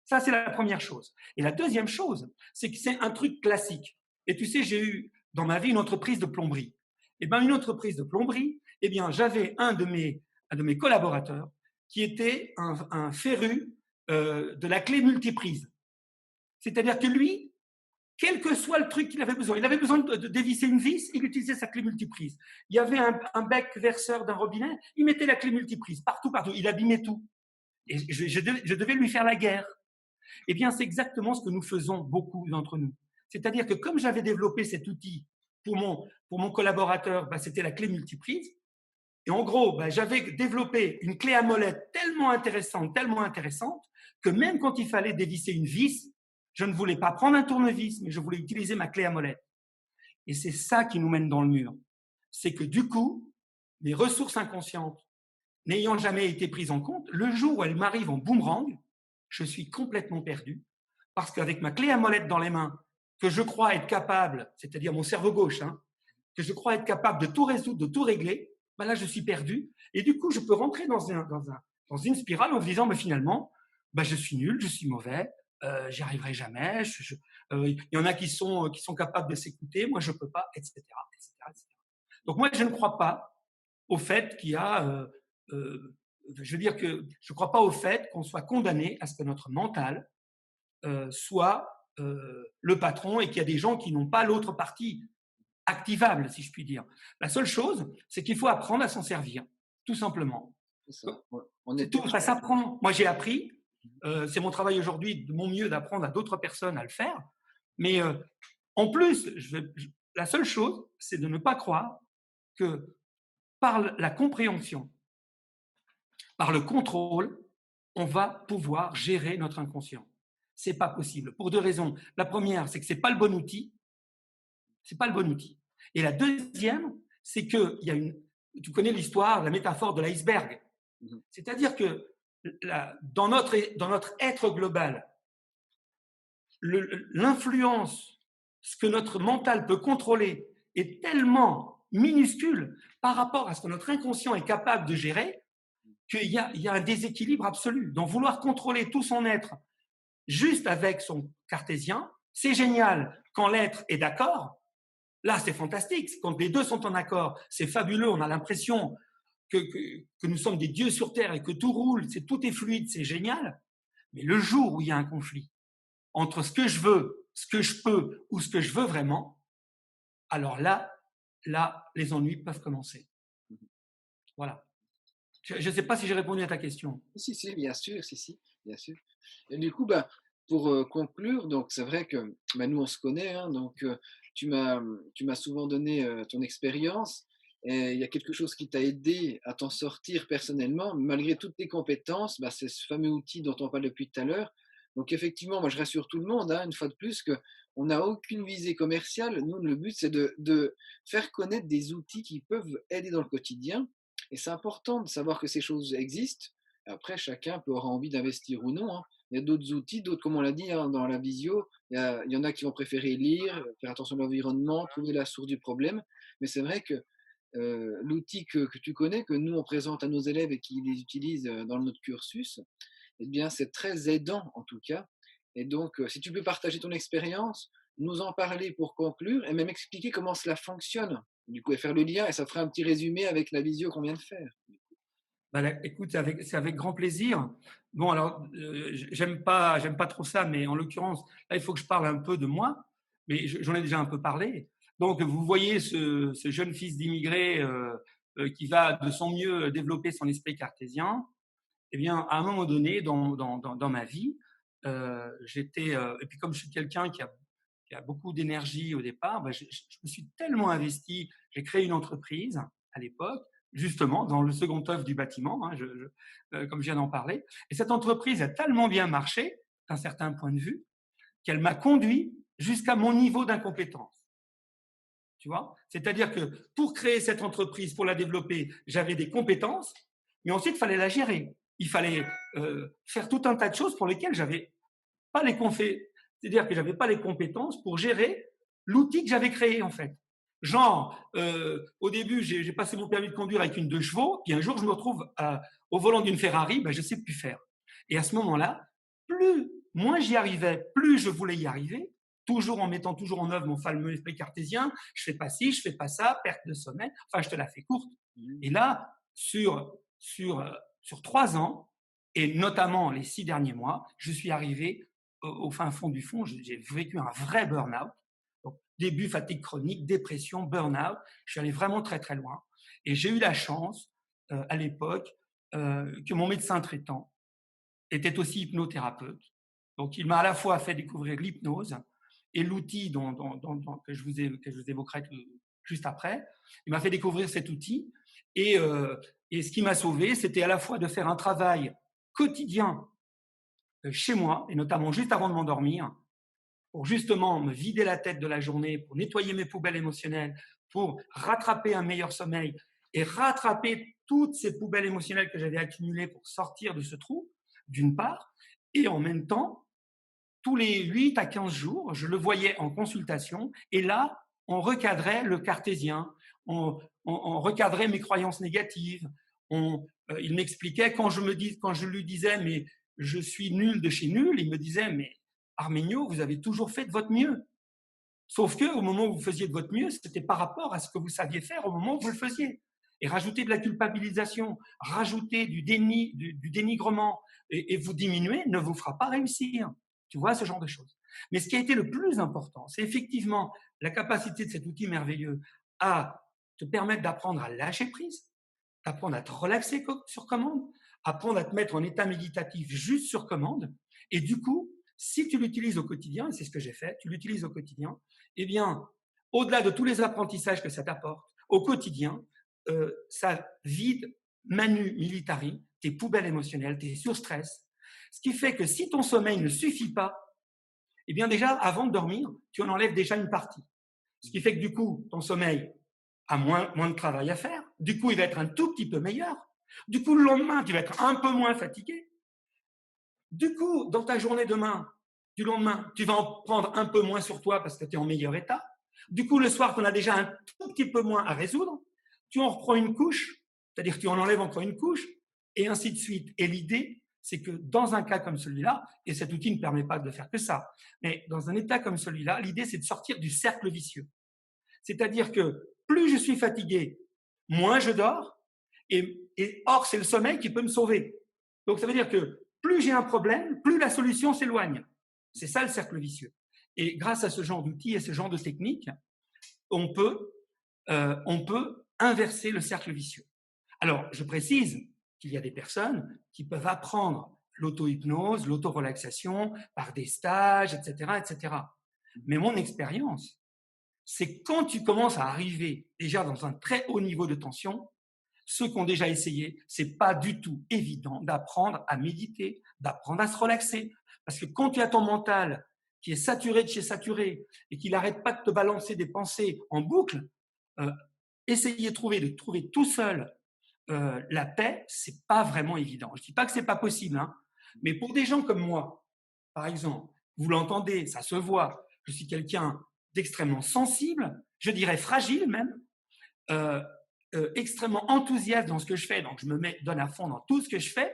Ça, c'est la première chose. Et la deuxième chose, c'est que c'est un truc classique. Et tu sais, j'ai eu dans ma vie une entreprise de plomberie. Et bien, une entreprise de plomberie, eh bien, j'avais un de mes collaborateurs qui était un féru de la clé multiprise. C'est-à-dire que lui, quel que soit le truc qu'il avait besoin, il avait besoin de dévisser une vis, il utilisait sa clé multiprise. Il y avait un bec verseur d'un robinet, il mettait la clé multiprise partout, partout. Il abîmait tout. Et je devais lui faire la guerre. Eh bien, c'est exactement ce que nous faisons beaucoup d'entre nous. C'est-à-dire que comme j'avais développé cet outil pour mon collaborateur, c'était la clé multiprise. Et en gros, j'avais développé une clé à molette tellement intéressante, que même quand il fallait dévisser une vis, je ne voulais pas prendre un tournevis, mais je voulais utiliser ma clé à molette. Et c'est ça qui nous mène dans le mur. C'est que du coup, les ressources inconscientes, n'ayant jamais été prises en compte, le jour où elles m'arrivent en boomerang, je suis complètement perdu, parce qu'avec ma clé à molette dans les mains, que je crois être capable, c'est-à-dire mon cerveau gauche, que je crois être capable de tout résoudre, de tout régler, là, je suis perdu. Et du coup, je peux rentrer dans une spirale en me disant, finalement, je suis nul, je suis mauvais, j'y arriverai jamais. Il y en a qui sont capables de s'écouter, moi, je ne peux pas, etc., etc., etc. Donc, moi, je ne crois pas au fait qu'il y a je veux dire que je ne crois pas au fait qu'on soit condamné à ce que notre mental soit le patron et qu'il y a des gens qui n'ont pas l'autre partie activable, si je puis dire. La seule chose, c'est qu'il faut apprendre à s'en servir, tout simplement. C'est ça. On est tout, ça s'apprend. Moi, j'ai appris. C'est mon travail aujourd'hui, de mon mieux, d'apprendre à d'autres personnes à le faire. Mais en plus, la seule chose, c'est de ne pas croire que par la compréhension Par le contrôle, on va pouvoir gérer notre inconscient. C'est pas possible pour deux raisons. La première, c'est que c'est pas le bon outil. C'est pas le bon outil. Et la deuxième, c'est que il y a une. Tu connais l'histoire, la métaphore de l'iceberg. Mhm. C'est-à-dire que dans notre être global, l'influence, ce que notre mental peut contrôler, est tellement minuscule par rapport à ce que notre inconscient est capable de gérer qu'il y a un déséquilibre absolu. Donc vouloir contrôler tout son être juste avec son cartésien, c'est génial quand l'être est d'accord. Là, c'est fantastique. Quand les deux sont en accord, c'est fabuleux. On a l'impression que nous sommes des dieux sur Terre et que tout roule, tout est fluide, c'est génial. Mais le jour où il y a un conflit entre ce que je veux, ce que je peux ou ce que je veux vraiment, alors là, les ennuis peuvent commencer. Voilà. Je ne sais pas si j'ai répondu à ta question. Si, si, bien sûr, si, si, bien sûr. Et du coup, pour conclure, donc c'est vrai que nous, on se connaît, hein, donc tu m'as souvent donné ton expérience et il y a quelque chose qui t'a aidé à t'en sortir personnellement, malgré toutes tes compétences, c'est ce fameux outil dont on parle depuis tout à l'heure. Donc effectivement, moi je rassure tout le monde, hein, une fois de plus, que on n'a aucune visée commerciale. Nous, le but, c'est de faire connaître des outils qui peuvent aider dans le quotidien. Et c'est important de savoir que ces choses existent. Après, chacun peut avoir envie d'investir ou non, hein. Il y a d'autres outils, d'autres, comme on l'a dit, hein, dans la visio, il y en a qui vont préférer lire, faire attention à l'environnement, trouver la source du problème. Mais c'est vrai que l'outil que tu connais, que nous on présente à nos élèves et qui les utilisent dans notre cursus, eh bien c'est très aidant en tout cas. Et donc, si tu peux partager ton expérience, nous en parler pour conclure et même expliquer comment cela fonctionne, du coup, et faire le lien, et ça ferait un petit résumé avec la visio qu'on vient de faire. Écoute, c'est avec grand plaisir. Bon, alors, j'aime pas trop ça, mais en l'occurrence, là, il faut que je parle un peu de moi, mais j'en ai déjà un peu parlé. Donc, vous voyez ce jeune fils d'immigré qui va de son mieux développer son esprit cartésien. Eh bien, à un moment donné, dans ma vie, et puis comme je suis quelqu'un qui a beaucoup d'énergie au départ, je me suis tellement investi, j'ai créé une entreprise à l'époque, justement dans le second œuvre du bâtiment, hein, comme je viens d'en parler. Et cette entreprise a tellement bien marché, d'un certain point de vue, qu'elle m'a conduit jusqu'à mon niveau d'incompétence. Tu vois? C'est-à-dire que pour créer cette entreprise, pour la développer, j'avais des compétences, mais ensuite, il fallait la gérer. Il fallait faire tout un tas de choses pour lesquelles j'avais pas les c'est-à-dire que j'avais pas les compétences pour gérer l'outil que j'avais créé en fait. Genre, au début, j'ai passé mon permis de conduire avec une 2 chevaux, puis un jour, je me retrouve au volant d'une Ferrari, je sais plus faire. Et à ce moment-là, moins j'y arrivais, plus je voulais y arriver, toujours en mettant toujours en œuvre mon fameux esprit cartésien. Je fais pas ci, je fais pas ça, perte de sommeil. Enfin, je te la fais courte. Mmh. Et là, sur 3 ans, et notamment les 6 derniers mois, je suis arrivé au fin fond du fond. J'ai vécu un vrai burn-out. Donc, début fatigue chronique, dépression, burn-out. Je suis allé vraiment très très loin. Et j'ai eu la chance à l'époque que mon médecin traitant était aussi hypnothérapeute. Donc, il m'a à la fois fait découvrir l'hypnose et l'outil que je vous évoquerai juste après. Il m'a fait découvrir cet outil. Et ce qui m'a sauvé, c'était à la fois de faire un travail quotidien chez moi, et notamment juste avant de m'endormir, pour justement me vider la tête de la journée, pour nettoyer mes poubelles émotionnelles, pour rattraper un meilleur sommeil et rattraper toutes ces poubelles émotionnelles que j'avais accumulées pour sortir de ce trou, d'une part, et en même temps, tous les 8 à 15 jours, je le voyais en consultation, et là, on recadrait le cartésien, on recadrait mes croyances négatives, il m'expliquait, quand je lui disais, mais je suis nul de chez nul, il me disait, mais Arménio, vous avez toujours fait de votre mieux. Sauf que au moment où vous faisiez de votre mieux, c'était par rapport à ce que vous saviez faire au moment où vous le faisiez. Et rajouter de la culpabilisation, rajouter du dénigrement et vous diminuer ne vous fera pas réussir. Tu vois, ce genre de choses. Mais ce qui a été le plus important, c'est effectivement la capacité de cet outil merveilleux à te permettre d'apprendre à lâcher prise, d'apprendre à te relaxer sur commande, apprendre à te mettre en état méditatif juste sur commande. Et du coup, si tu l'utilises au quotidien, et c'est ce que j'ai fait, tu l'utilises au quotidien, eh bien, au-delà de tous les apprentissages que ça t'apporte, au quotidien, ça vide manu militari tes poubelles émotionnelles, tes surstress. Ce qui fait que si ton sommeil ne suffit pas, eh bien déjà, avant de dormir, tu en enlèves déjà une partie. Ce qui fait que du coup, ton sommeil a moins de travail à faire. Du coup, il va être un tout petit peu meilleur. Du coup, le lendemain, tu vas être un peu moins fatigué. Du coup, dans ta journée du lendemain, tu vas en prendre un peu moins sur toi parce que tu es en meilleur état. Du coup, le soir, tu en as déjà un tout petit peu moins à résoudre. Tu en reprends une couche, c'est-à-dire que tu en enlèves encore une couche, et ainsi de suite. Et l'idée, c'est que dans un cas comme celui-là, et cet outil ne permet pas de faire que ça, mais dans un état comme celui-là, l'idée, c'est de sortir du cercle vicieux. C'est-à-dire que plus je suis fatigué, moins je dors, et or, c'est le sommeil qui peut me sauver. Donc, ça veut dire que plus j'ai un problème, plus la solution s'éloigne. C'est ça le cercle vicieux. Et grâce à ce genre d'outils et ce genre de techniques, on peut inverser le cercle vicieux. Alors, je précise qu'il y a des personnes qui peuvent apprendre l'auto-hypnose, l'auto-relaxation par des stages, etc., etc. Mais mon expérience, c'est quand tu commences à arriver déjà dans un très haut niveau de tension, ceux qui ont déjà essayé, c'est pas du tout évident d'apprendre à méditer, d'apprendre à se relaxer. Parce que quand tu as ton mental qui est saturé de chez saturé et qu'il n'arrête pas de te balancer des pensées en boucle, essayer de trouver tout seul la paix, c'est pas vraiment évident. Je dis pas que c'est pas possible, hein, mais pour des gens comme moi, par exemple, vous l'entendez, ça se voit, je suis quelqu'un d'extrêmement sensible, je dirais fragile même, extrêmement enthousiaste dans ce que je fais, donc je donne à fond dans tout ce que je fais.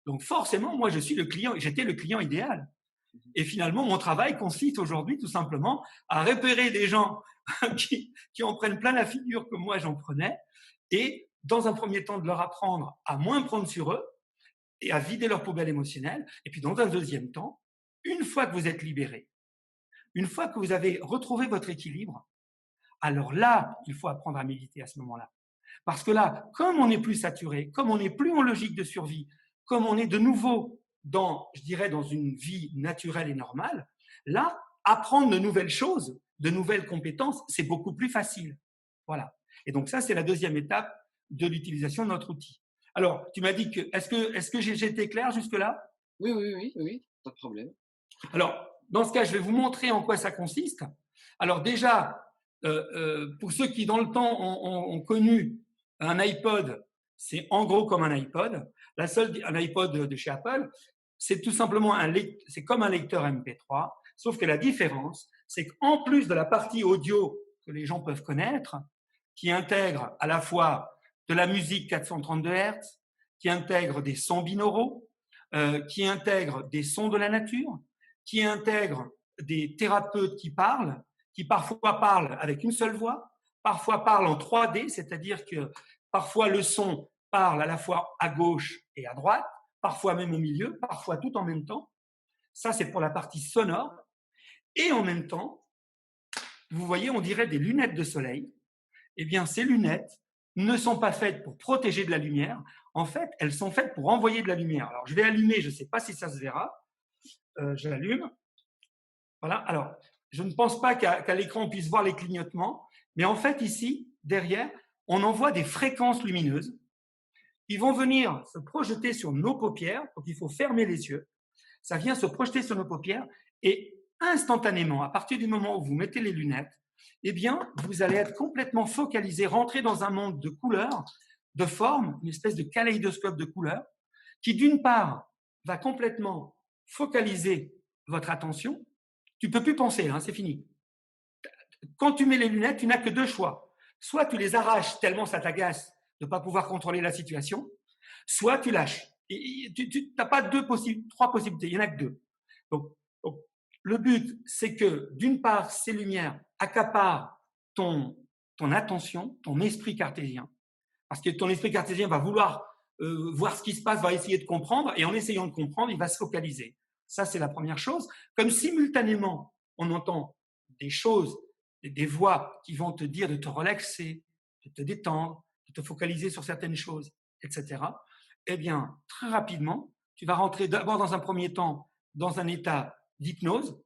Donc forcément, moi, j'étais le client idéal. Et finalement, mon travail consiste aujourd'hui tout simplement à repérer des gens qui en prennent plein la figure comme moi j'en prenais, et dans un premier temps de leur apprendre à moins prendre sur eux et à vider leur poubelle émotionnelle. Et puis dans un deuxième temps, une fois que vous êtes libéré, une fois que vous avez retrouvé votre équilibre, alors là, il faut apprendre à méditer à ce moment-là. Parce que là, comme on n'est plus saturé, comme on n'est plus en logique de survie, comme on est de nouveau je dirais, dans une vie naturelle et normale, là, apprendre de nouvelles choses, de nouvelles compétences, c'est beaucoup plus facile. Voilà. Et donc ça, c'est la deuxième étape de l'utilisation de notre outil. Alors, tu m'as dit que, est-ce que j'ai été clair jusque-là? Oui, oui, oui, oui, pas de problème. Alors, dans ce cas, je vais vous montrer en quoi ça consiste. Alors déjà, pour ceux qui, dans le temps, ont connu un iPod, c'est en gros comme un iPod. Un iPod de chez Apple, c'est tout simplement c'est comme un lecteur MP3, sauf que la différence, c'est qu'en plus de la partie audio que les gens peuvent connaître, qui intègre à la fois de la musique 432 Hz, qui intègre des sons binauraux, qui intègre des sons de la nature, qui intègre des thérapeutes qui parfois parlent avec une seule voix, parfois parlent en 3D, c'est-à-dire que parfois le son parle à la fois à gauche et à droite, parfois même au milieu, parfois tout en même temps. Ça, c'est pour la partie sonore. Et en même temps, vous voyez, on dirait des lunettes de soleil. Eh bien, ces lunettes ne sont pas faites pour protéger de la lumière. En fait, elles sont faites pour envoyer de la lumière. Alors, je vais allumer, je ne sais pas si ça se verra. Je l'allume. Voilà. Alors, je ne pense pas qu'à l'écran, on puisse voir les clignotements. Mais en fait, ici, derrière, on envoie des fréquences lumineuses. Ils vont venir se projeter sur nos paupières. Donc, il faut fermer les yeux. Ça vient se projeter sur nos paupières et instantanément, à partir du moment où vous mettez les lunettes, eh bien, vous allez être complètement focalisé, rentrer dans un monde de couleurs, de formes, une espèce de kaléidoscope de couleurs, qui d'une part va complètement focaliser votre attention. Tu ne peux plus penser, hein, c'est fini. Quand tu mets les lunettes, tu n'as que deux choix. Soit tu les arraches tellement ça t'agace de ne pas pouvoir contrôler la situation, soit tu lâches. Et tu n'as pas trois possibilités, il n'y en a que deux. Donc, le but, c'est que d'une part, ces lumières accaparent ton attention, ton esprit cartésien, parce que ton esprit cartésien va vouloir voir ce qui se passe, va essayer de comprendre, et en essayant de comprendre, il va se focaliser. Ça, c'est la première chose. Comme simultanément, on entend des choses, des voix qui vont te dire de te relaxer, de te détendre, de te focaliser sur certaines choses, etc. Eh bien, très rapidement, tu vas rentrer d'abord dans un premier temps dans un état d'hypnose,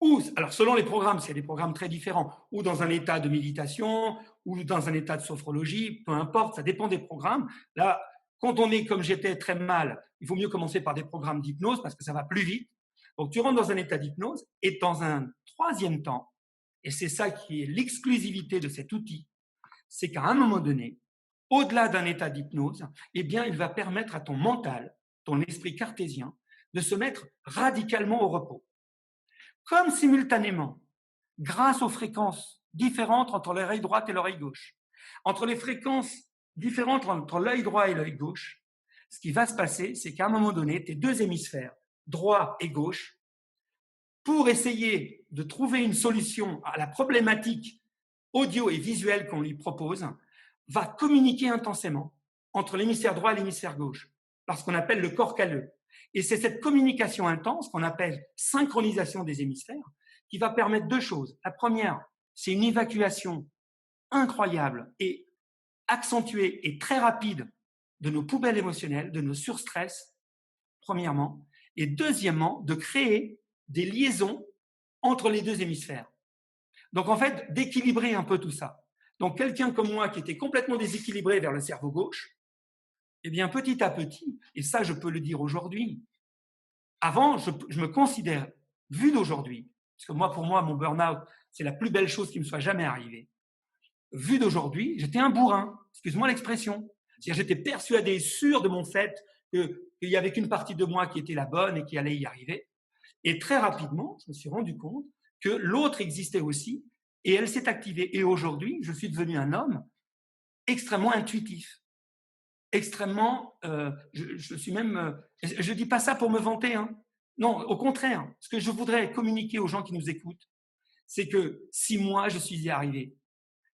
ou, alors selon les programmes, c'est des programmes très différents, ou dans un état de méditation, ou dans un état de sophrologie, peu importe, ça dépend des programmes. Là, Quand on est, comme j'étais, très mal, il vaut mieux commencer par des programmes d'hypnose parce que ça va plus vite. Donc, tu rentres dans un état d'hypnose et dans un troisième temps, et c'est ça qui est l'exclusivité de cet outil, c'est qu'à un moment donné, au-delà d'un état d'hypnose, eh bien, il va permettre à ton mental, ton esprit cartésien, de se mettre radicalement au repos. Comme simultanément, grâce aux fréquences différentes entre l'oreille droite et l'oreille gauche, entre les fréquences différentes entre l'œil droit et l'œil gauche, ce qui va se passer, c'est qu'à un moment donné, tes deux hémisphères, droit et gauche, pour essayer de trouver une solution à la problématique audio et visuelle qu'on lui propose, va communiquer intensément entre l'hémisphère droit et l'hémisphère gauche, par ce qu'on appelle le corps calleux. Et c'est cette communication intense qu'on appelle synchronisation des hémisphères qui va permettre deux choses. La première, c'est une évacuation incroyable et accentuée et très rapide de nos poubelles émotionnelles, de nos surstress, premièrement. Et deuxièmement, de créer des liaisons entre les deux hémisphères. Donc en fait, d'équilibrer un peu tout ça. Donc quelqu'un comme moi qui était complètement déséquilibré vers le cerveau gauche, eh bien petit à petit, et ça je peux le dire aujourd'hui, avant je me considère, vu d'aujourd'hui, parce que moi pour moi mon burn-out c'est la plus belle chose qui me soit jamais arrivée, vu d'aujourd'hui j'étais un bourrin, excuse-moi l'expression, c'est-à-dire j'étais persuadé, sûr de mon fait qu'il n'y avait qu'une partie de moi qui était la bonne et qui allait y arriver, et très rapidement je me suis rendu compte que l'autre existait aussi, et elle s'est activée. Et aujourd'hui, je suis devenu un homme extrêmement intuitif, extrêmement. Je suis même. Je dis pas ça pour me vanter. Hein. Non, au contraire. Ce que je voudrais communiquer aux gens qui nous écoutent, c'est que si moi je suis y arrivé,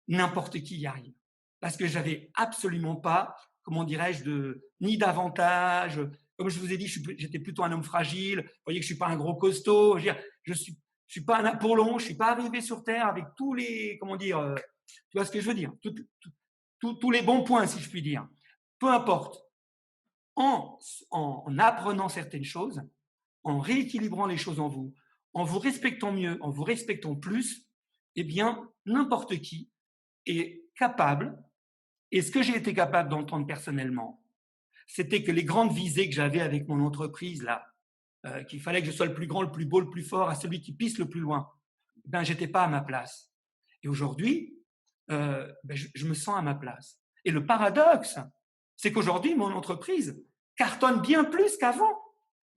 n'importe qui y arrive, parce que j'avais absolument pas, comment dirais-je, ni d'avantage. Comme je vous ai dit, j'étais plutôt un homme fragile. Vous voyez que je suis pas un gros costaud. Je suis pas un Apollon. Je suis pas arrivé sur Terre avec tous les, comment dire, tu vois ce que je veux dire, tous les bons points, si je puis dire. Peu importe. En apprenant certaines choses, en rééquilibrant les choses en vous respectant mieux, en vous respectant plus, eh bien, n'importe qui est capable, et ce que j'ai été capable d'entendre personnellement, c'était que les grandes visées que j'avais avec mon entreprise, là, qu'il fallait que je sois le plus grand, le plus beau, le plus fort, à celui qui pisse le plus loin, ben, j'étais pas à ma place. Et aujourd'hui, je me sens à ma place. Et le paradoxe, c'est qu'aujourd'hui, mon entreprise cartonne bien plus qu'avant.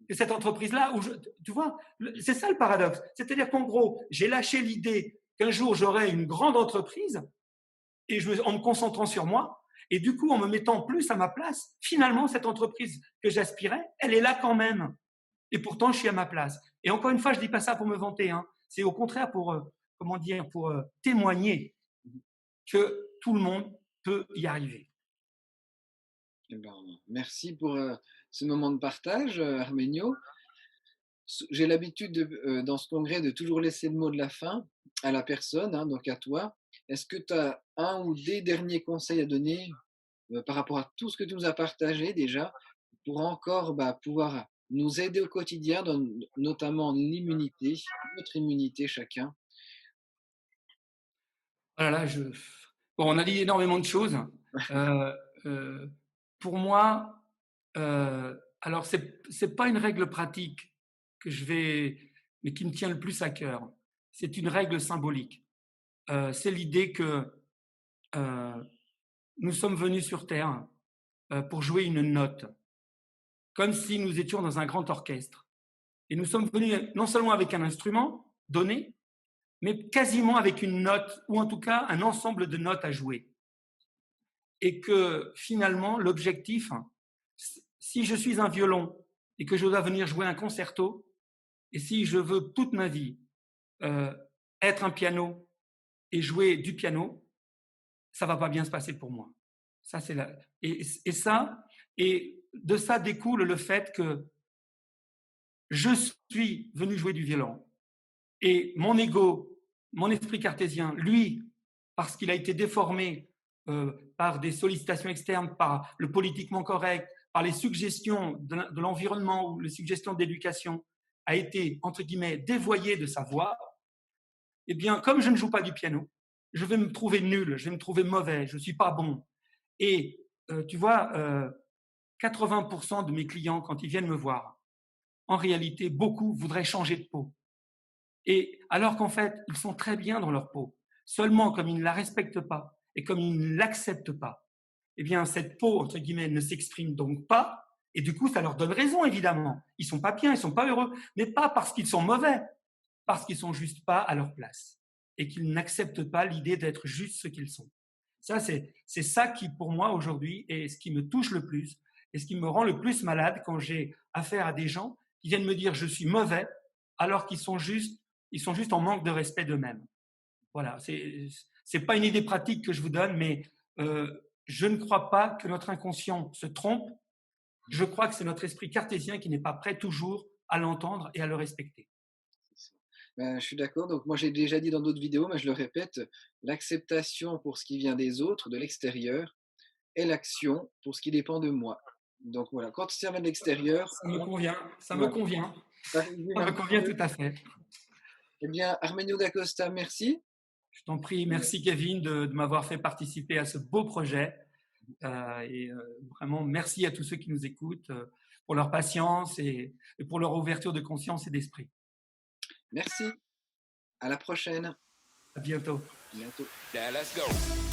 Et cette entreprise-là, tu vois, c'est ça le paradoxe. C'est-à-dire qu'en gros, j'ai lâché l'idée qu'un jour j'aurai une grande entreprise et en me concentrant sur moi, et du coup, en me mettant plus à ma place, finalement, cette entreprise que j'aspirais, elle est là quand même. Et pourtant, je suis à ma place. Et encore une fois, je ne dis pas ça pour me vanter. Hein. C'est au contraire pour, comment dire, pour témoigner que tout le monde peut y arriver. Eh ben, merci pour ce moment de partage, Arménio. J'ai l'habitude, dans ce congrès, de toujours laisser le mot de la fin à la personne, hein, donc à toi. Est-ce que tu as un ou des derniers conseils à donner par rapport à tout ce que tu nous as partagé déjà, pour encore pouvoir nous aider au quotidien, notamment l'immunité, notre immunité chacun? Voilà, bon, on a dit énormément de choses. Euh, euh, pour moi, alors c'est pas une règle pratique que mais qui me tient le plus à cœur. C'est une règle symbolique. C'est l'idée que nous sommes venus sur Terre pour jouer une note, comme si nous étions dans un grand orchestre. Et nous sommes venus non seulement avec un instrument donné, mais quasiment avec une note, ou en tout cas un ensemble de notes à jouer. Et que finalement, l'objectif, si je suis un violon et que je dois venir jouer un concerto, et si je veux toute ma vie être un piano et jouer du piano, ça va pas bien se passer pour moi. Ça, c'est et de ça découle le fait que je suis venu jouer du violon. Et mon ego, mon esprit cartésien, lui, parce qu'il a été déformé par des sollicitations externes, par le politiquement correct, par les suggestions de l'environnement ou les suggestions d'éducation, a été, entre guillemets, dévoyé de sa voix, eh bien, comme je ne joue pas du piano, je vais me trouver nul, je vais me trouver mauvais, je ne suis pas bon. Et tu vois, 80% de mes clients, quand ils viennent me voir, en réalité, beaucoup voudraient changer de peau. Et alors qu'en fait, ils sont très bien dans leur peau. Seulement, comme ils ne la respectent pas et comme ils ne l'acceptent pas, eh bien, cette peau, entre guillemets, ne s'exprime donc pas. Et du coup, ça leur donne raison, évidemment. Ils sont pas bien, ils sont pas heureux. Mais pas parce qu'ils sont mauvais, parce qu'ils sont juste pas à leur place. Et qu'ils n'acceptent pas l'idée d'être juste ce qu'ils sont. Ça, c'est ça qui, pour moi, aujourd'hui, est ce qui me touche le plus et ce qui me rend le plus malade quand j'ai affaire à des gens qui viennent me dire je suis mauvais alors qu'ils sont juste en manque de respect d'eux-mêmes. Voilà, c'est pas une idée pratique que je vous donne, mais je ne crois pas que notre inconscient se trompe. Je crois que c'est notre esprit cartésien qui n'est pas prêt toujours à l'entendre et à le respecter. C'est ça. Ben, je suis d'accord, donc moi j'ai déjà dit dans d'autres vidéos, mais je le répète, l'acceptation pour ce qui vient des autres, de l'extérieur, et l'action pour ce qui dépend de moi. Donc voilà, quand ça vient de l'extérieur, Ça me convient, ça me voilà, convient, ça résume ça un me petit convient peu. tout à fait. Eh bien, Armenio da Costa, merci. Je t'en prie, merci Kevin de m'avoir fait participer à ce beau projet. Vraiment, merci à tous ceux qui nous écoutent pour leur patience et pour leur ouverture de conscience et d'esprit. Merci. À la prochaine. À bientôt. À bientôt. Now let's go.